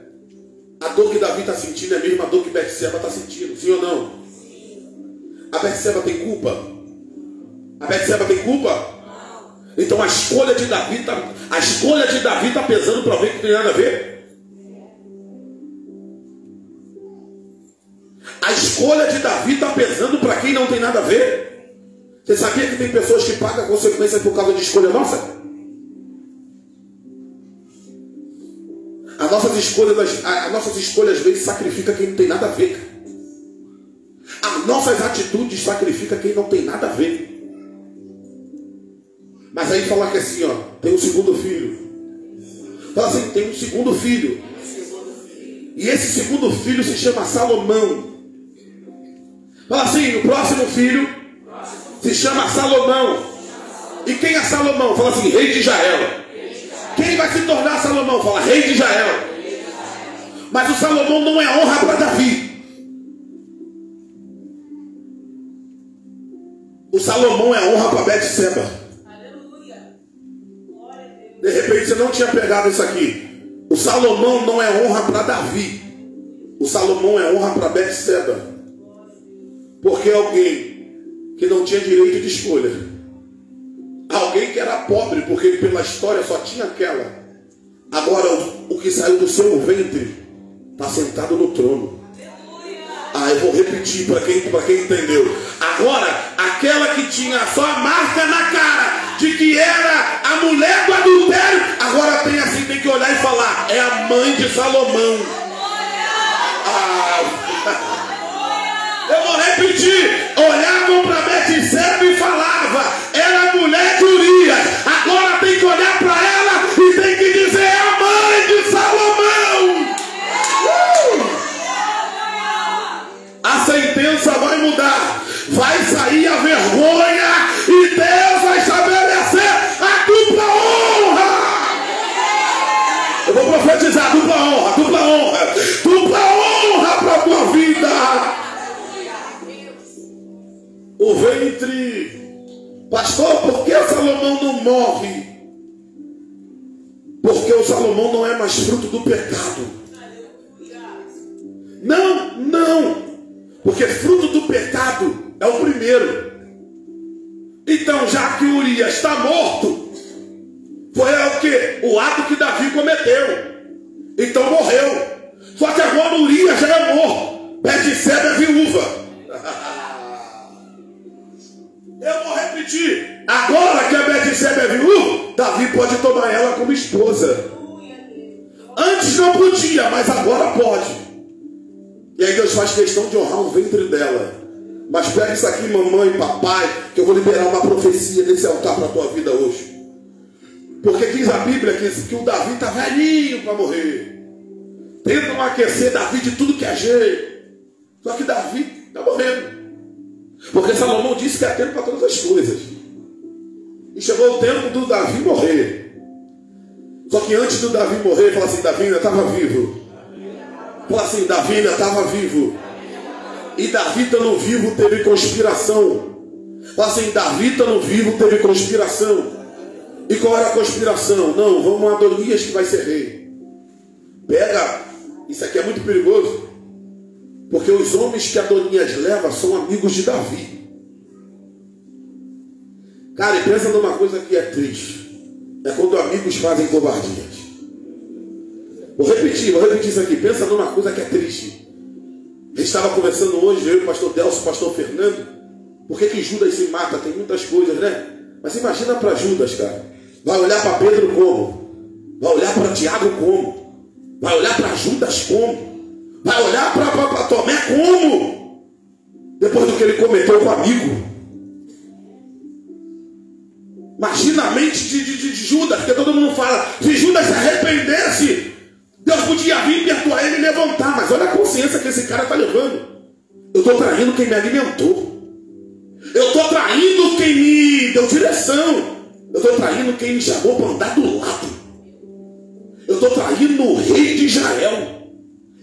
A dor que Davi está sentindo é a mesma dor que Betseba está sentindo, sim ou não? Sim. A Betseba tem culpa? A Betseba tem culpa? Não. Então a escolha de Davi está pesando para alguém que não tem nada a ver? A escolha de Davi está pesando para quem não tem nada a ver? Você sabia que tem pessoas que pagam consequências por causa de escolha nossa? As nossas escolhas às vezes sacrificam quem não tem nada a ver. As nossas atitudes sacrificam quem não tem nada a ver. Mas aí fala que assim, ó, tem um segundo filho. Fala assim, tem um segundo filho. E esse segundo filho se chama Salomão. Fala assim, o próximo filho se chama Salomão. E quem é Salomão? Fala assim, rei de Israel. Quem vai se tornar Salomão? Fala, rei de Israel. Mas o Salomão não é honra para Davi. O Salomão é honra para Betseba. De repente você não tinha pegado isso aqui. O Salomão não é honra para Davi. O Salomão é honra para Betseba. Porque alguém que não tinha direito de escolha, alguém que era pobre, porque pela história só tinha aquela, agora o que saiu do seu ventre está sentado no trono. Eu vou repetir para quem entendeu. Agora, aquela que tinha só a marca na cara de que era a mulher do adultério, agora tem que olhar e falar: é a mãe de Salomão. Eu vou repetir. Olhavam para Betseba e falava: era a mulher de Urias. Agora tem que olhar para ela e tem que dizer: é a mãe de Salomão. A sentença vai mudar. Vai sair a vergonha e Deus vai estabelecer a dupla honra. Eu vou profetizar. o ventre. Pastor, por que Salomão não morre? Porque o Salomão não é mais fruto do pecado. Não. Porque fruto do pecado é o primeiro. Então, já que Urias está morto, foi o quê? O ato que Davi cometeu. Então morreu. Só que agora Urias já é morto. Betseba é viúva. Eu vou repetir. Agora que a Betseba é viúva, Davi pode tomar ela como esposa. Antes não podia, mas agora pode. E aí Deus faz questão de honrar o ventre dela. Mas pega isso aqui, mamãe, papai, que eu vou liberar uma profecia desse altar para a tua vida hoje. Porque diz a Bíblia que o Davi está velhinho para morrer. Tentam aquecer Davi de tudo que é jeito. Só que Davi está morrendo. Porque Salomão disse que é tempo para todas as coisas. E chegou o tempo do Davi morrer. Só que antes do Davi morrer, fala assim, Davi ainda estava vivo. Fala assim, Davi ainda estava vivo. E Davi estando vivo teve conspiração. Fala assim, Davi estando vivo teve conspiração. E qual era a conspiração? Não, vamos a Adonias que vai ser rei. Pega, isso aqui é muito perigoso. Porque os homens que Adonias leva são amigos de Davi. Cara, e pensa numa coisa que é triste. É quando amigos fazem covardias. Vou repetir isso aqui. Pensa numa coisa que é triste. A gente estava conversando hoje, eu e o pastor Delcio, o pastor Fernando. Por que Judas se mata? Tem muitas coisas, né? Mas imagina para Judas, cara. Vai olhar para Pedro como? Vai olhar para Tiago como? Vai olhar para Judas como? Vai olhar para Tomé como? Depois do que ele cometeu com o amigo. Imagina a mente de Judas, porque todo mundo fala, se Judas se arrependesse, Deus podia vir, perdoar ele e levantar. Mas olha a consciência que esse cara está levando. Eu estou traindo quem me alimentou. Eu estou traindo quem me deu direção. Eu estou traindo quem me chamou para andar do lado. Eu estou traindo o rei de Israel.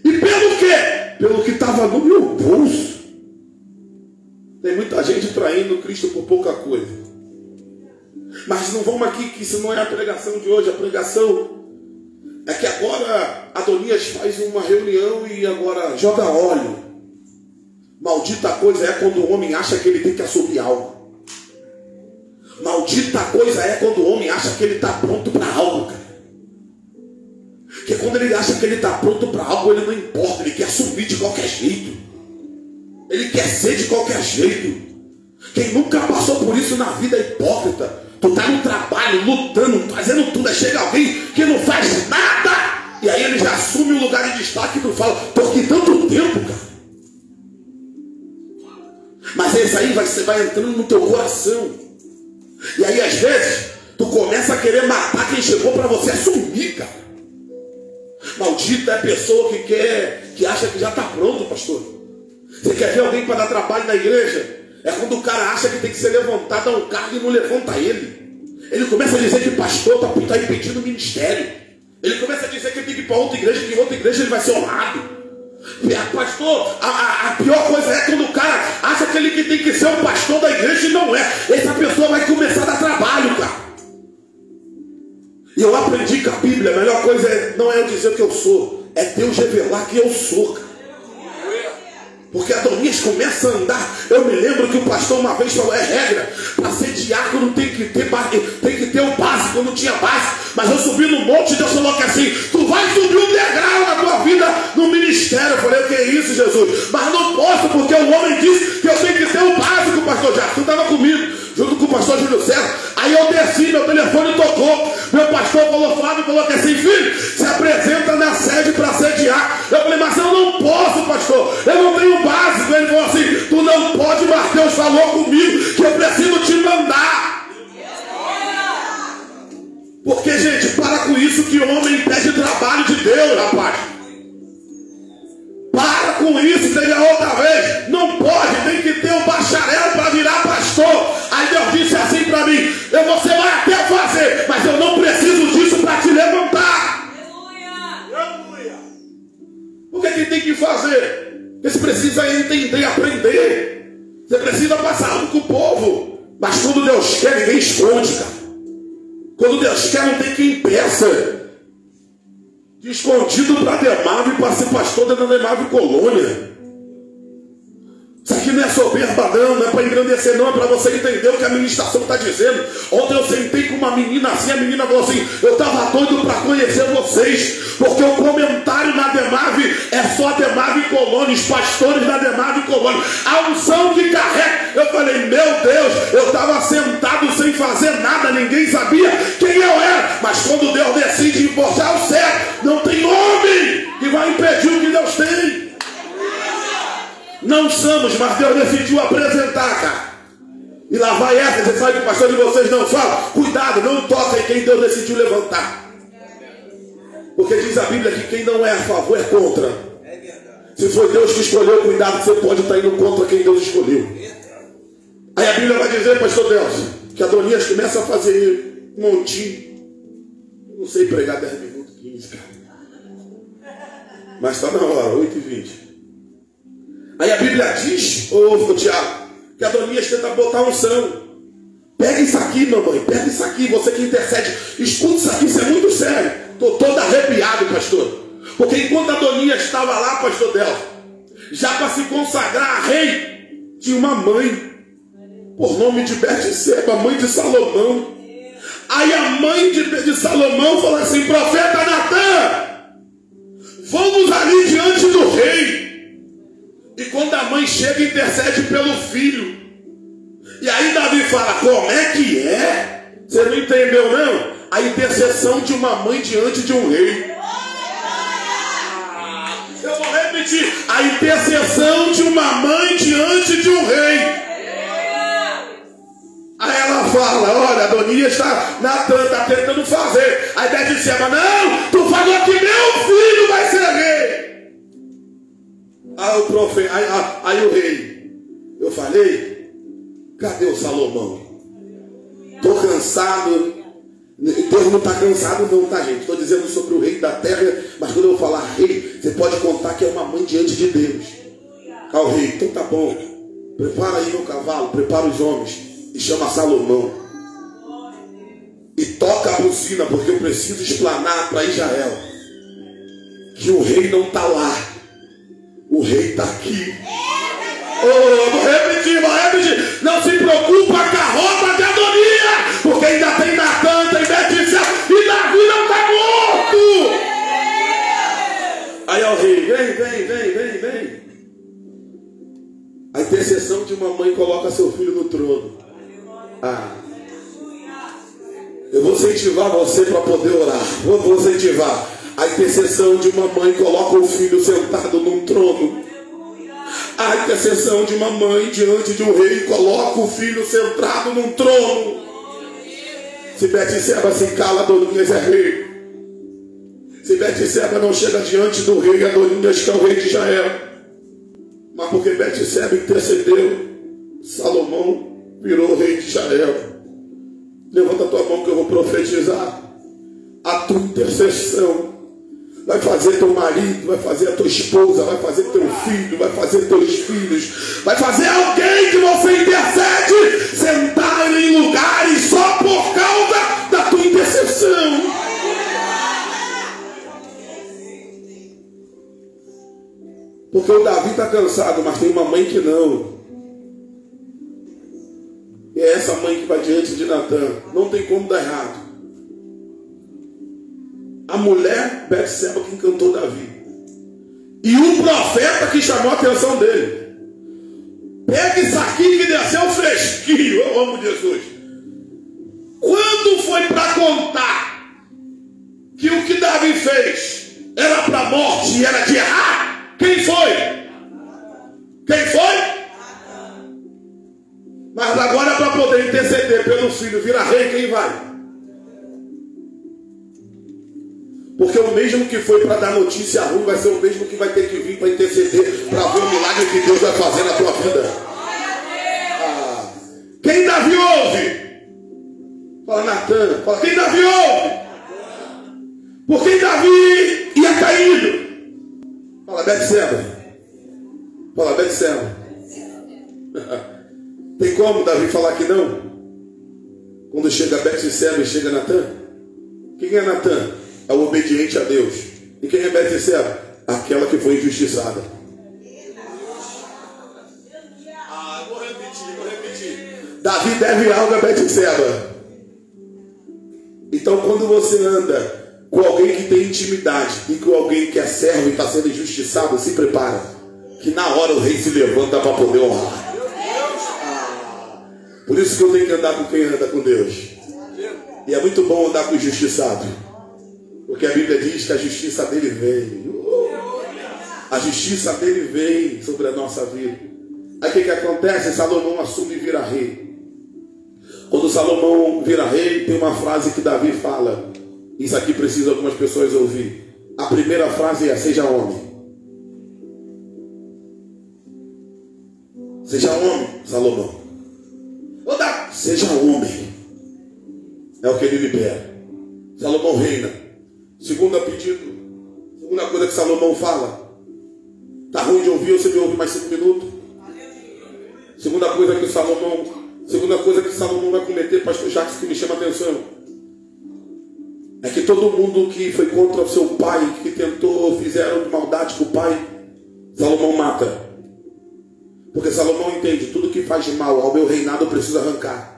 E pelo quê? Pelo que estava no meu bolso. Tem muita gente traindo Cristo por pouca coisa. Mas não vamos aqui, que isso não é a pregação de hoje. A pregação é que agora Adonias faz uma reunião e agora joga óleo. Maldita coisa é quando o homem acha que ele tem que assumir algo. Maldita coisa é quando o homem acha que ele está pronto para algo, cara. Porque quando ele acha que ele está pronto para algo, ele não importa, ele quer assumir de qualquer jeito. Ele quer ser de qualquer jeito. Quem nunca passou por isso na vida é hipócrita. Tu está no trabalho, lutando, fazendo tudo, aí chega alguém que não faz nada. E aí ele já assume o lugar de destaque e tu fala, tô aqui tanto tempo, cara. Mas esse aí você vai entrando no teu coração. E aí às vezes tu começa a querer matar quem chegou para você assumir, cara. Maldita é a pessoa que acha que já está pronto, pastor. Você quer ver alguém para dar trabalho na igreja? É quando o cara acha que tem que ser levantado a um cargo e não levanta ele. Ele começa a dizer que pastor está impedindo o ministério. Ele começa a dizer que ele tem que ir para outra igreja, que em outra igreja ele vai ser honrado. Pastor, a pior coisa é quando o cara acha que ele que tem que ser o pastor da igreja e não é. Essa pessoa vai começar a dar trabalho, cara. E eu aprendi que a Bíblia, a melhor coisa não é eu dizer que eu sou, é Deus revelar que eu sou, cara. Porque Adonias começa a andar. Eu me lembro que o pastor uma vez falou, é regra, para ser diácono tem que ter o básico. Eu não tinha base, mas eu subi no monte e Deus falou que assim, tu vai subir um degrau na tua vida no ministério. Eu falei, o que é isso, Jesus? Mas não posso, porque o homem disse que eu tenho que ter o básico, pastor Jackson. Tu estava comigo, junto com o pastor Júlio César. Aí eu desci, meu telefone tocou. Meu pastor Flávio falou que assim, filho, se apresenta na sede para sediar. Eu falei, mas eu não posso, pastor. Eu não tenho básico. Ele falou assim, tu não pode, mas Deus falou comigo que eu preciso te mandar. Porque, gente, para com isso que homem impede trabalho de Deus, rapaz. Para com isso, teve a outra vez. Não pode, tem que ter um bacharel para virar pastor. Aí Deus disse assim para mim, você vai até fazer, mas eu não preciso disso para te levantar. Aleluia. O que é que tem que fazer? Você precisa entender, aprender. Você precisa passar algo com o povo. Mas quando Deus quer, ninguém esconde, cara. Quando Deus quer, não tem quem impeça. De escondido para Demarve, para ser pastor da Demarve Colônia. Isso aqui não é soberba não é para engrandecer não, é para você entender o que a ministração está dizendo. Ontem eu sentei com uma menina assim, a menina falou assim, eu estava doido para conhecer vocês, porque o comentário na Demarve é só Demarve Colônia, os pastores da Demarve Colônia, a unção que carrega. Eu falei, meu Deus, eu estava sentado sem fazer nada, ninguém sabia quem eu era, mas quando Deus decide botar o certo, não tem homem que vai impedir o que Deus tem. Não somos, mas Deus decidiu apresentar, cara. E lá vai essa, você sabe que o pastor de vocês não fala. Cuidado, não toca em quem Deus decidiu levantar. Porque diz a Bíblia que quem não é a favor é contra. Se foi Deus que escolheu, cuidado, você pode estar indo contra quem Deus escolheu. Aí a Bíblia vai dizer, pastor Deus, que Adonias começa a fazer um montinho. Não sei pregar 10 minutos, 15, cara. Mas está na hora, 8h20. Aí a Bíblia diz, Tiago, que Adonias tenta botar unção. Pega isso aqui, mamãe, pega isso aqui, você que intercede. Escuta isso aqui, isso é muito sério. Estou todo arrepiado, pastor. Porque enquanto Adonias estava lá, pastor Del, já para se consagrar a rei, tinha uma mãe, por nome de Betseba, mãe de Salomão. Aí a mãe de Salomão falou assim, profeta Natan, vamos ali diante do rei. E quando a mãe chega, intercede pelo filho. E aí Davi fala, como é que é? Você não entendeu não? A intercessão de uma mãe diante de um rei. Eu vou repetir. A intercessão de uma mãe diante de um rei. Aí ela fala, olha, Adonias está tentando fazer. Aí Betseba, não, tu falou que meu filho vai ser rei. Aí o profeta, aí o rei, eu falei, cadê o Salomão? Estou cansado. Deus não está cansado não, tá gente? Estou dizendo sobre o rei da terra, mas quando eu falar rei, você pode contar que é uma mãe diante de Deus. Ah, o rei, então tá bom. Prepara aí meu cavalo, prepara os homens e chama Salomão. E toca a buzina, porque eu preciso explanar para Israel que o rei não está lá. O rei está aqui. Vou repetir. Não se preocupa com a carroça de Adonias, porque ainda tem Natan, tem Betseba, e Davi não está morto. Aí o rei, vem. A intercessão de uma mãe coloca seu filho no trono. Eu vou incentivar você para poder orar. Vou incentivar. A intercessão de uma mãe coloca o filho sentado num trono. A intercessão de uma mãe diante de um rei coloca o filho sentado num trono. Se Betseba se cala, Adonias é rei. Se Betseba não chega diante do rei, Adonias que é o rei de Israel. Mas porque Betseba intercedeu, Salomão virou o rei de Israel. Levanta a tua mão que eu vou profetizar. A tua intercessão vai fazer teu marido, vai fazer a tua esposa, vai fazer teu filho, vai fazer teus filhos, vai fazer alguém que você intercede sentar em lugares só por causa da tua intercessão. Porque o Davi está cansado, mas tem uma mãe que não. E é essa mãe que vai diante de Natan. Não tem como dar errado. A mulher Betseba que encantou Davi. E o profeta que chamou a atenção dele. Pega isso aqui que desceu fresquinho. Eu amo Jesus. Quando foi para contar que o que Davi fez era para morte e era de errar, quem foi? Quem foi? Mas agora para poder interceder pelo filho, virar rei, quem vai? Porque o mesmo que foi para dar notícia ruim vai ser o mesmo que vai ter que vir para interceder, para ver o milagre que Deus vai fazer na tua vida. Quem Davi ouve? Fala Natan. Fala, quem Davi ouve? Por quem Davi ia caído? Fala Betseba. Fala Betseba. Tem como Davi falar que não? Quando chega Betseba e chega Natã? Quem é Natã? É o obediente a Deus. E quem é Betseba? Aquela que foi injustiçada. Vou repetir. Davi deve algo a Betseba. Então quando você anda com alguém que tem intimidade e com alguém que é servo e está sendo injustiçado, se prepara, que na hora o rei se levanta para poder honrar. Por isso que eu tenho que andar com quem anda com Deus. E é muito bom andar com o injustiçado, porque a Bíblia diz que a justiça dele vem. A justiça dele vem sobre a nossa vida. Aí o que acontece? Salomão assume e vira rei. Quando Salomão vira rei, tem uma frase que Davi fala. Isso aqui precisa algumas pessoas ouvir. A primeira frase é: seja homem. Seja homem, Salomão. Seja homem. É o que ele libera. Salomão reina. Segunda coisa que Salomão fala. Está ruim de ouvir, você me ouve mais 5 minutos. Segunda coisa que Salomão vai cometer, pastor Jacques, que me chama a atenção, é que todo mundo que foi contra o seu pai, que fizeram maldade com o pai, Salomão mata. Porque Salomão entende, tudo que faz mal ao meu reinado eu preciso arrancar.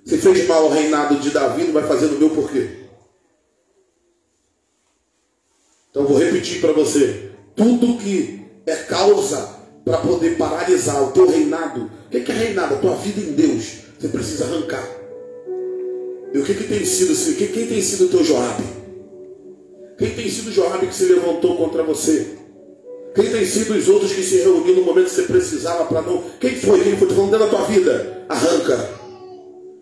Se fez mal ao reinado de Davi, não vai fazer no meu porquê. Então vou repetir para você. Tudo que é causa para poder paralisar o teu reinado. O que é reinado? A tua vida em Deus. Você precisa arrancar. E o que tem sido? Quem tem sido o teu Joabe? Quem tem sido o Joabe que se levantou contra você? Quem tem sido os outros que se reuniram no momento que você precisava para não... Quem foi? Estou falando dentro da tua vida. Arranca.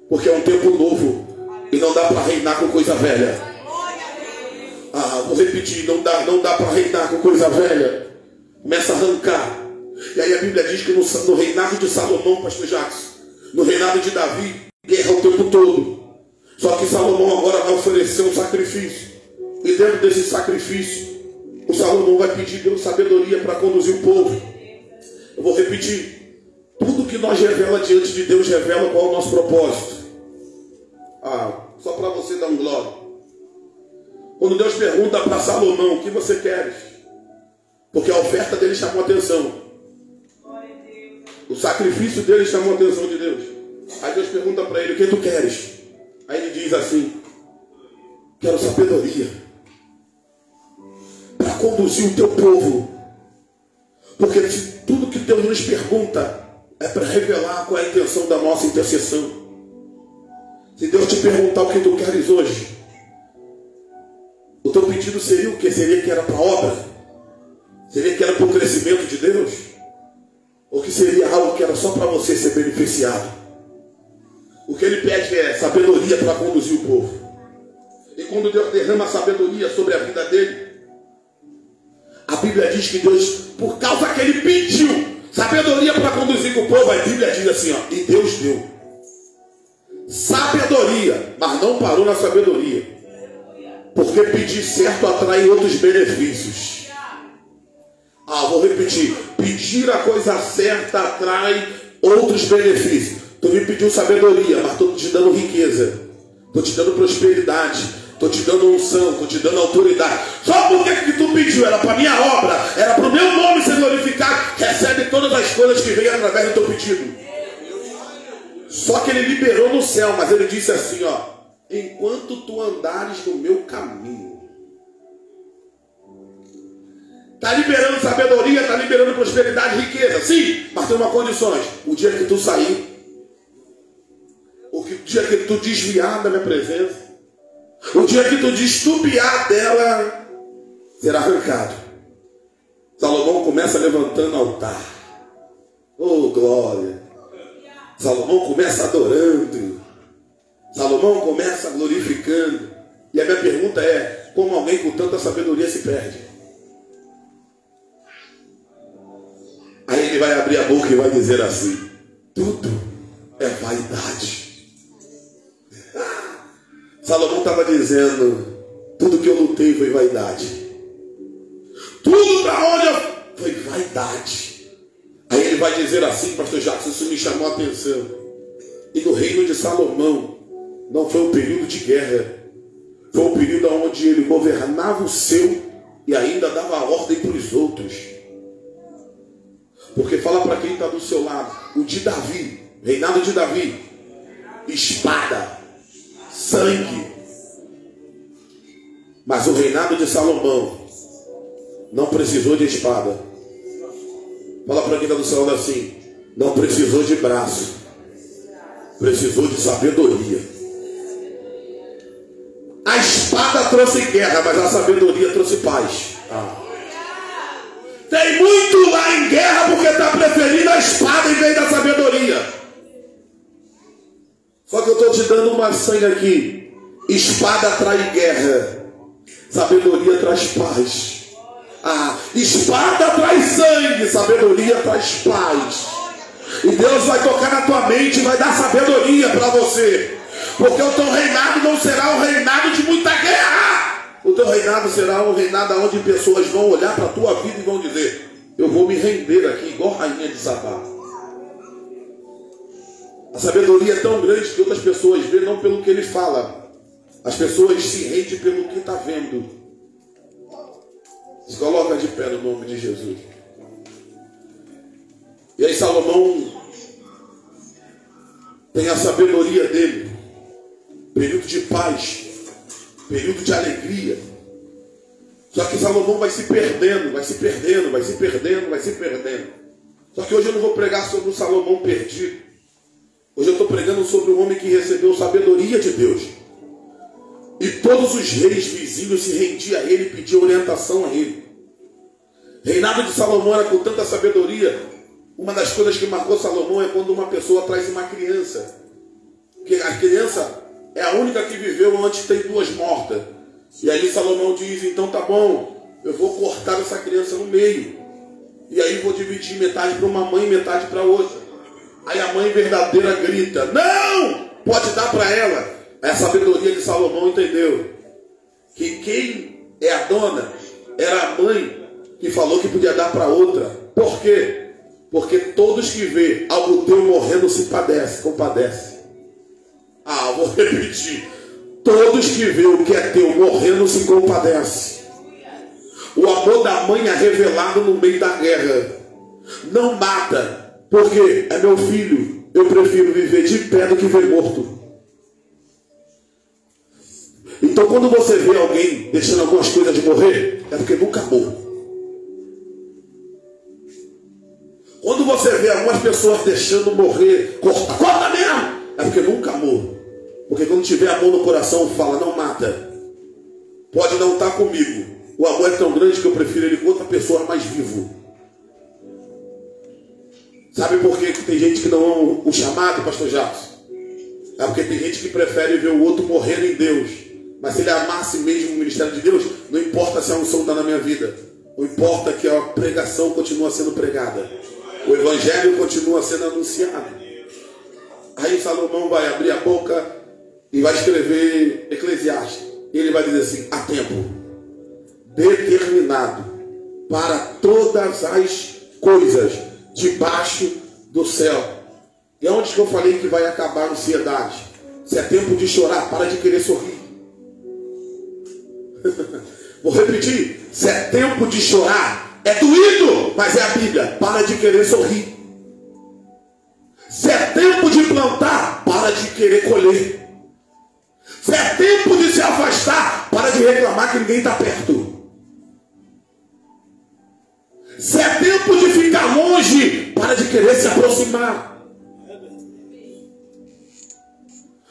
Porque é um tempo novo. E não dá para reinar com coisa velha. Vou repetir. Não dá para reinar com coisa velha. Começa a arrancar. E aí a Bíblia diz que no reinado de Salomão, pastor Jacques, no reinado de Davi, guerra o tempo todo. Só que Salomão agora vai oferecer um sacrifício. E dentro desse sacrifício, o Salomão vai pedir Deus sabedoria para conduzir o povo. Eu vou repetir. Tudo que nós revela diante de Deus revela qual é o nosso propósito. Só para você dar um glória. Quando Deus pergunta para Salomão: o que você queres? Porque a oferta dele chamou a atenção. O sacrifício dele chamou a atenção de Deus. Aí Deus pergunta para ele: o que tu queres? Aí ele diz assim: quero sabedoria para conduzir o teu povo. Porque se tudo que Deus nos pergunta é para revelar qual é a intenção da nossa intercessão. Se Deus te perguntar o que tu queres hoje, o teu pedido seria o que? Seria que era para a obra? Seria que era para o crescimento de Deus? Ou que seria algo que era só para você ser beneficiado? O que ele pede é sabedoria para conduzir o povo. E quando Deus derrama sabedoria sobre a vida dele, a Bíblia diz que Deus, por causa que ele pediu sabedoria para conduzir o povo, a Bíblia diz assim, e Deus deu sabedoria, mas não parou na sabedoria, porque pedir certo atrai outros benefícios. Vou repetir: pedir a coisa certa atrai outros benefícios. Tu me pediu sabedoria, mas estou te dando riqueza, estou te dando prosperidade, estou te dando unção, estou te dando autoridade. Só porque que tu pediu? Era para a minha obra, era para o meu nome ser glorificado. Recebe todas as coisas que vêm através do teu pedido. Só que ele liberou no céu, mas ele disse assim, enquanto tu andares no meu caminho. Está liberando sabedoria, está liberando prosperidade, riqueza, sim, mas tem uma condição: o dia que tu sair, o dia que tu desviar da minha presença, o dia que tu destupiar dela, será arrancado. Salomão começa levantando altar. Oh, glória! Salomão começa adorando. Salomão começa glorificando. E a minha pergunta é: como alguém com tanta sabedoria se perde? Aí ele vai abrir a boca e vai dizer assim: tudo é vaidade. Salomão estava dizendo: tudo que eu lutei foi vaidade. Tudo para onde eu... foi vaidade. Aí ele vai dizer assim, pastor Jackson, isso me chamou a atenção. E no reino de Salomão, não foi um período de guerra. Foi um período onde ele governava o seu e ainda dava ordem para os outros. Porque fala para quem está do seu lado, o de Davi, reinado de Davi, espada, sangue. Mas o reinado de Salomão não precisou de espada. Fala para quem está do seu lado assim, não precisou de braço, precisou de sabedoria. A espada trouxe guerra, mas a sabedoria trouxe paz. Tem muito lá em guerra porque está preferindo a espada em vez da sabedoria. Só que eu estou te dando uma senha aqui. Espada traz guerra, sabedoria traz paz. Espada traz sangue, sabedoria traz paz. E Deus vai tocar na tua mente e vai dar sabedoria para você. Porque o teu reinado não será um reinado de muita guerra. O teu reinado será um reinado onde pessoas vão olhar para a tua vida e vão dizer, eu vou me render aqui igual rainha de Sabá. A sabedoria é tão grande que outras pessoas veem não pelo que ele fala. As pessoas se rendem pelo que está vendo. Se coloca de pé no nome de Jesus. E aí Salomão tem a sabedoria dele. Período de paz, período de alegria. Só que Salomão vai se perdendo, vai se perdendo, vai se perdendo, vai se perdendo. Só que hoje eu não vou pregar sobre o Salomão perdido. Hoje eu estou pregando sobre o homem que recebeu sabedoria de Deus. E todos os reis vizinhos se rendiam a ele e pediam orientação a ele. Reinado de Salomão era com tanta sabedoria. Uma das coisas que marcou Salomão é quando uma pessoa traz uma criança. Porque a criança é a única que viveu onde tem duas mortas. E aí Salomão diz, então tá bom, eu vou cortar essa criança no meio. E aí vou dividir metade para uma mãe e metade para outra. Aí a mãe verdadeira grita, não, pode dar para ela. A sabedoria de Salomão entendeu que quem é a dona era a mãe que falou que podia dar para outra. Por quê? Porque todos que vê algo teu morrendo se compadece. Vou repetir. Todos que vê o que é teu morrendo se compadece. O amor da mãe é revelado no meio da guerra. Não mata. Porque é meu filho. Eu prefiro viver de pé do que ver morto. Então quando você vê alguém deixando algumas coisas de morrer, é porque nunca amou. Quando você vê algumas pessoas deixando morrer, corta mesmo, é porque nunca amou. Porque quando tiver amor no coração, fala, não mata. Pode não estar comigo. O amor é tão grande que eu prefiro ele com outra pessoa mais vivo. Sabe por que tem gente que não ama o chamado, pastor Jackson? É porque tem gente que prefere ver o outro morrendo em Deus. Mas se ele amasse mesmo o ministério de Deus, não importa se a unção está na minha vida. Não importa que a pregação continua sendo pregada. O evangelho continua sendo anunciado. Aí Salomão vai abrir a boca e vai escrever Eclesiastes. E ele vai dizer assim, há tempo determinado para todas as coisas debaixo do céu. E aonde que eu falei que vai acabar a ansiedade? Se é tempo de chorar, para de querer sorrir. Vou repetir. Se é tempo de chorar, é doído, mas é a Bíblia. Para de querer sorrir. Se é tempo de plantar, para de querer colher. Se é tempo de se afastar, para de reclamar que ninguém está perto. Se é tempo de ficar longe, para de querer se aproximar.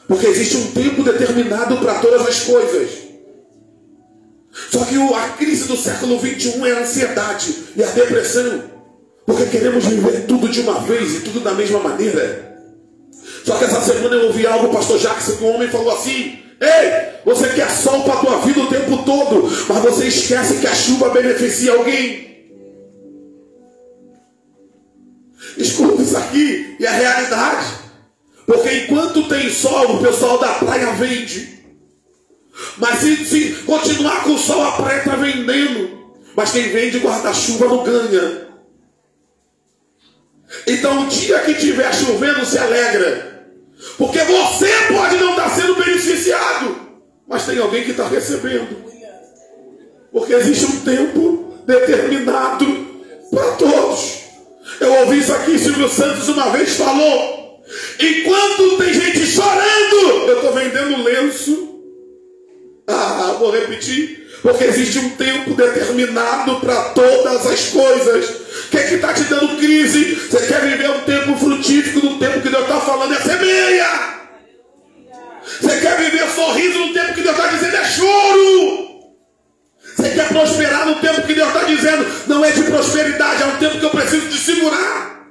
Porque existe um tempo determinado para todas as coisas. Só que a crise do século 21 é a ansiedade e a depressão. Porque queremos viver tudo de uma vez e tudo da mesma maneira. Só que essa semana eu ouvi algo, pastor Jackson, que um homem falou assim, ei, você quer sol para a tua vida o tempo todo, mas você esquece que a chuva beneficia alguém. Escuta isso aqui, e a realidade. Porque enquanto tem sol, o pessoal da praia vende. Mas se continuar com o sol, a praia está vendendo. Mas quem vende guarda-chuva não ganha. Então, o dia que estiver chovendo, se alegra. Porque você pode não estar sendo beneficiado, mas tem alguém que está recebendo. Porque existe um tempo determinado para todos. Eu ouvi isso aqui, Silvio Santos uma vez falou: enquanto tem gente chorando, eu estou vendendo lenço. Vou repetir. Porque existe um tempo determinado para todas as coisas. O que está te dando crise? Você quer viver um tempo frutífero no tempo que Deus está falando é semeia. Você quer viver sorriso no tempo que Deus está dizendo é choro. Você quer prosperar no tempo que Deus está dizendo não é de prosperidade, é um tempo que eu preciso de segurar.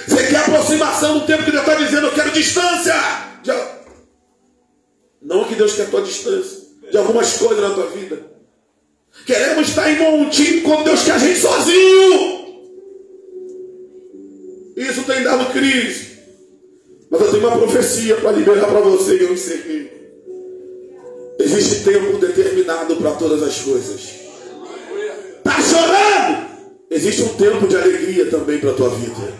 Você quer aproximação no tempo que Deus está dizendo eu quero distância. Não que Deus quer a tua distância de algumas coisas na tua vida. Queremos estar em montinho quando Deus quer a gente sozinho. Isso tem dado crise. Mas eu tenho uma profecia para liberar para você que eu encerrei. Existe tempo determinado para todas as coisas. Está chorando? Existe um tempo de alegria também para a tua vida.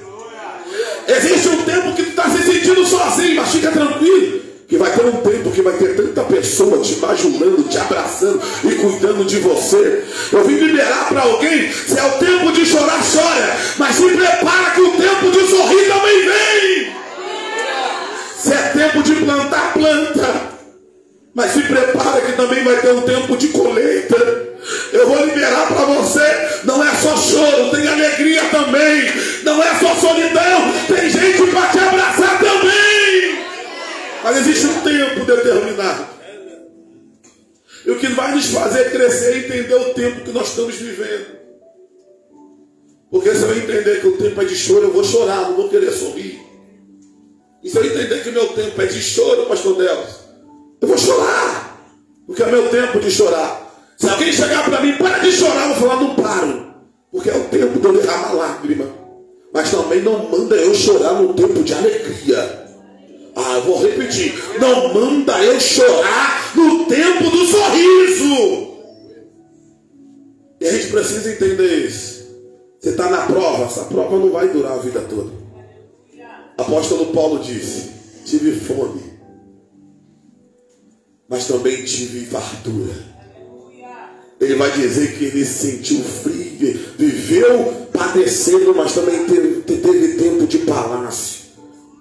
Existe um tempo que tu está se sentindo sozinho, mas fica tranquilo. Que vai ter um tempo que vai ter tanta pessoa te bajulando, te abraçando e cuidando de você. Eu vim liberar para alguém: se é o tempo de chorar, chora, mas se prepara que o tempo de sorrir também vem. Se é tempo de plantar, planta, mas se prepara que também vai ter um tempo de colheita. Eu vou liberar para você: não é só choro, tem alegria também. Não é só solidão, tem gente para te abraçar também. Mas existe um tempo determinado. E o que vai nos fazer crescer é entender o tempo que nós estamos vivendo. Porque se eu entender que o tempo é de choro, eu vou chorar, não vou querer sorrir. E se eu entender que o meu tempo é de choro, pastor Deus, eu vou chorar. Porque é meu tempo de chorar. Se alguém chegar para mim, para de chorar, eu vou falar, não paro. Porque é o tempo de eu derramar lágrima. Mas também não manda eu chorar no tempo de alegria. Eu vou repetir. Não manda eu chorar no tempo do sorriso. E a gente precisa entender isso. Você está na prova. Essa prova não vai durar a vida toda. Apóstolo Paulo disse: tive fome, mas também tive fartura. Ele vai dizer que ele sentiu frio, viveu padecendo, mas também teve tempo de palácio.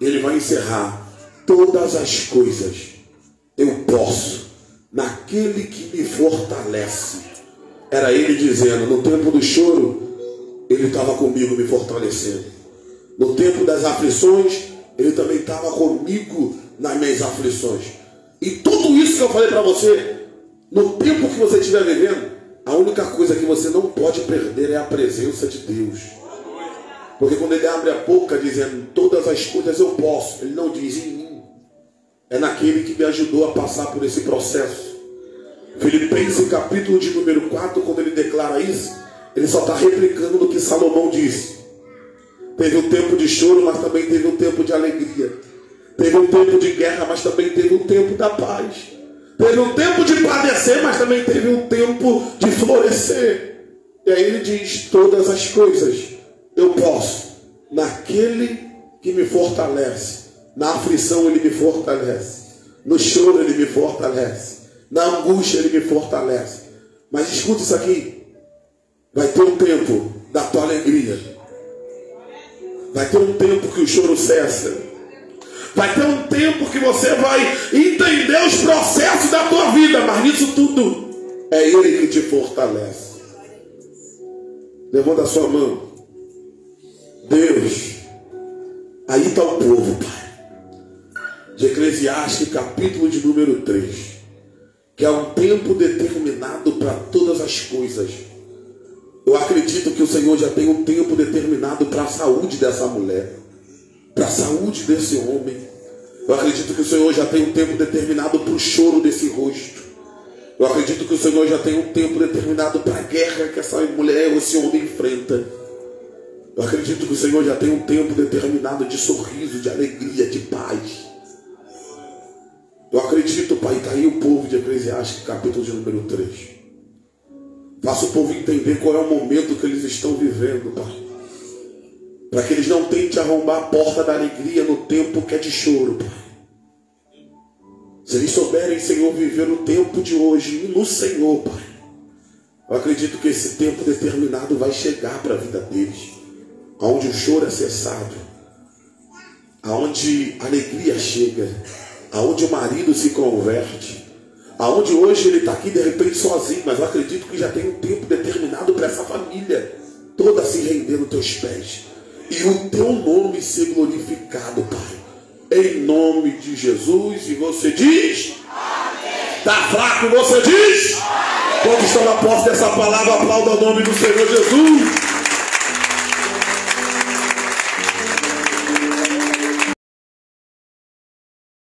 Ele vai encerrar: todas as coisas eu posso naquele que me fortalece. Era ele dizendo: no tempo do choro, ele estava comigo me fortalecendo. No tempo das aflições, ele também estava comigo nas minhas aflições. E tudo isso que eu falei para você, no tempo que você estiver vivendo, a única coisa que você não pode perder é a presença de Deus. Porque quando ele abre a boca dizendo todas as coisas eu posso, ele não diz em mim. É naquele que me ajudou a passar por esse processo. Filipenses capítulo de número 4, quando ele declara isso, ele só está replicando no que Salomão disse. Teve um tempo de choro, mas também teve um tempo de alegria. Teve um tempo de guerra, mas também teve um tempo da paz. Teve um tempo de padecer, mas também teve um tempo de florescer. E aí ele diz: todas as coisas eu posso naquele que me fortalece. Na aflição ele me fortalece. No choro ele me fortalece. Na angústia ele me fortalece. Mas escuta isso aqui. Vai ter um tempo da tua alegria. Vai ter um tempo que o choro cessa. Vai ter um tempo que você vai entender os processos da tua vida. Mas nisso tudo é ele que te fortalece. Levanta a sua mão. Deus, aí está o povo, Pai. De Eclesiastes, capítulo de número 3. Que é um tempo determinado para todas as coisas. Eu acredito que o Senhor já tem um tempo determinado para a saúde dessa mulher, para a saúde desse homem. Eu acredito que o Senhor já tem um tempo determinado para o choro desse rosto. Eu acredito que o Senhor já tem um tempo determinado para a guerra que essa mulher ou esse homem enfrenta. Eu acredito que o Senhor já tem um tempo determinado de sorriso, de alegria, de paz. Eu acredito, Pai, está aí o povo de Eclesiastes, capítulo de número 3. Faça o povo entender qual é o momento que eles estão vivendo, Pai. para que eles não tentem arrombar a porta da alegria no tempo que é de choro, Pai. Se eles souberem, Senhor, viver o tempo de hoje no Senhor, Pai, eu acredito que esse tempo determinado vai chegar para a vida deles, onde o choro é cessado, aonde a alegria chega, aonde o marido se converte, aonde hoje ele está aqui de repente sozinho, mas eu acredito que já tem um tempo determinado para essa família toda se render nos teus pés, e o teu nome ser glorificado, Pai, em nome de Jesus. E você diz? Está fraco, você diz? Quantos estão na posse dessa palavra, aplauda o nome do Senhor Jesus.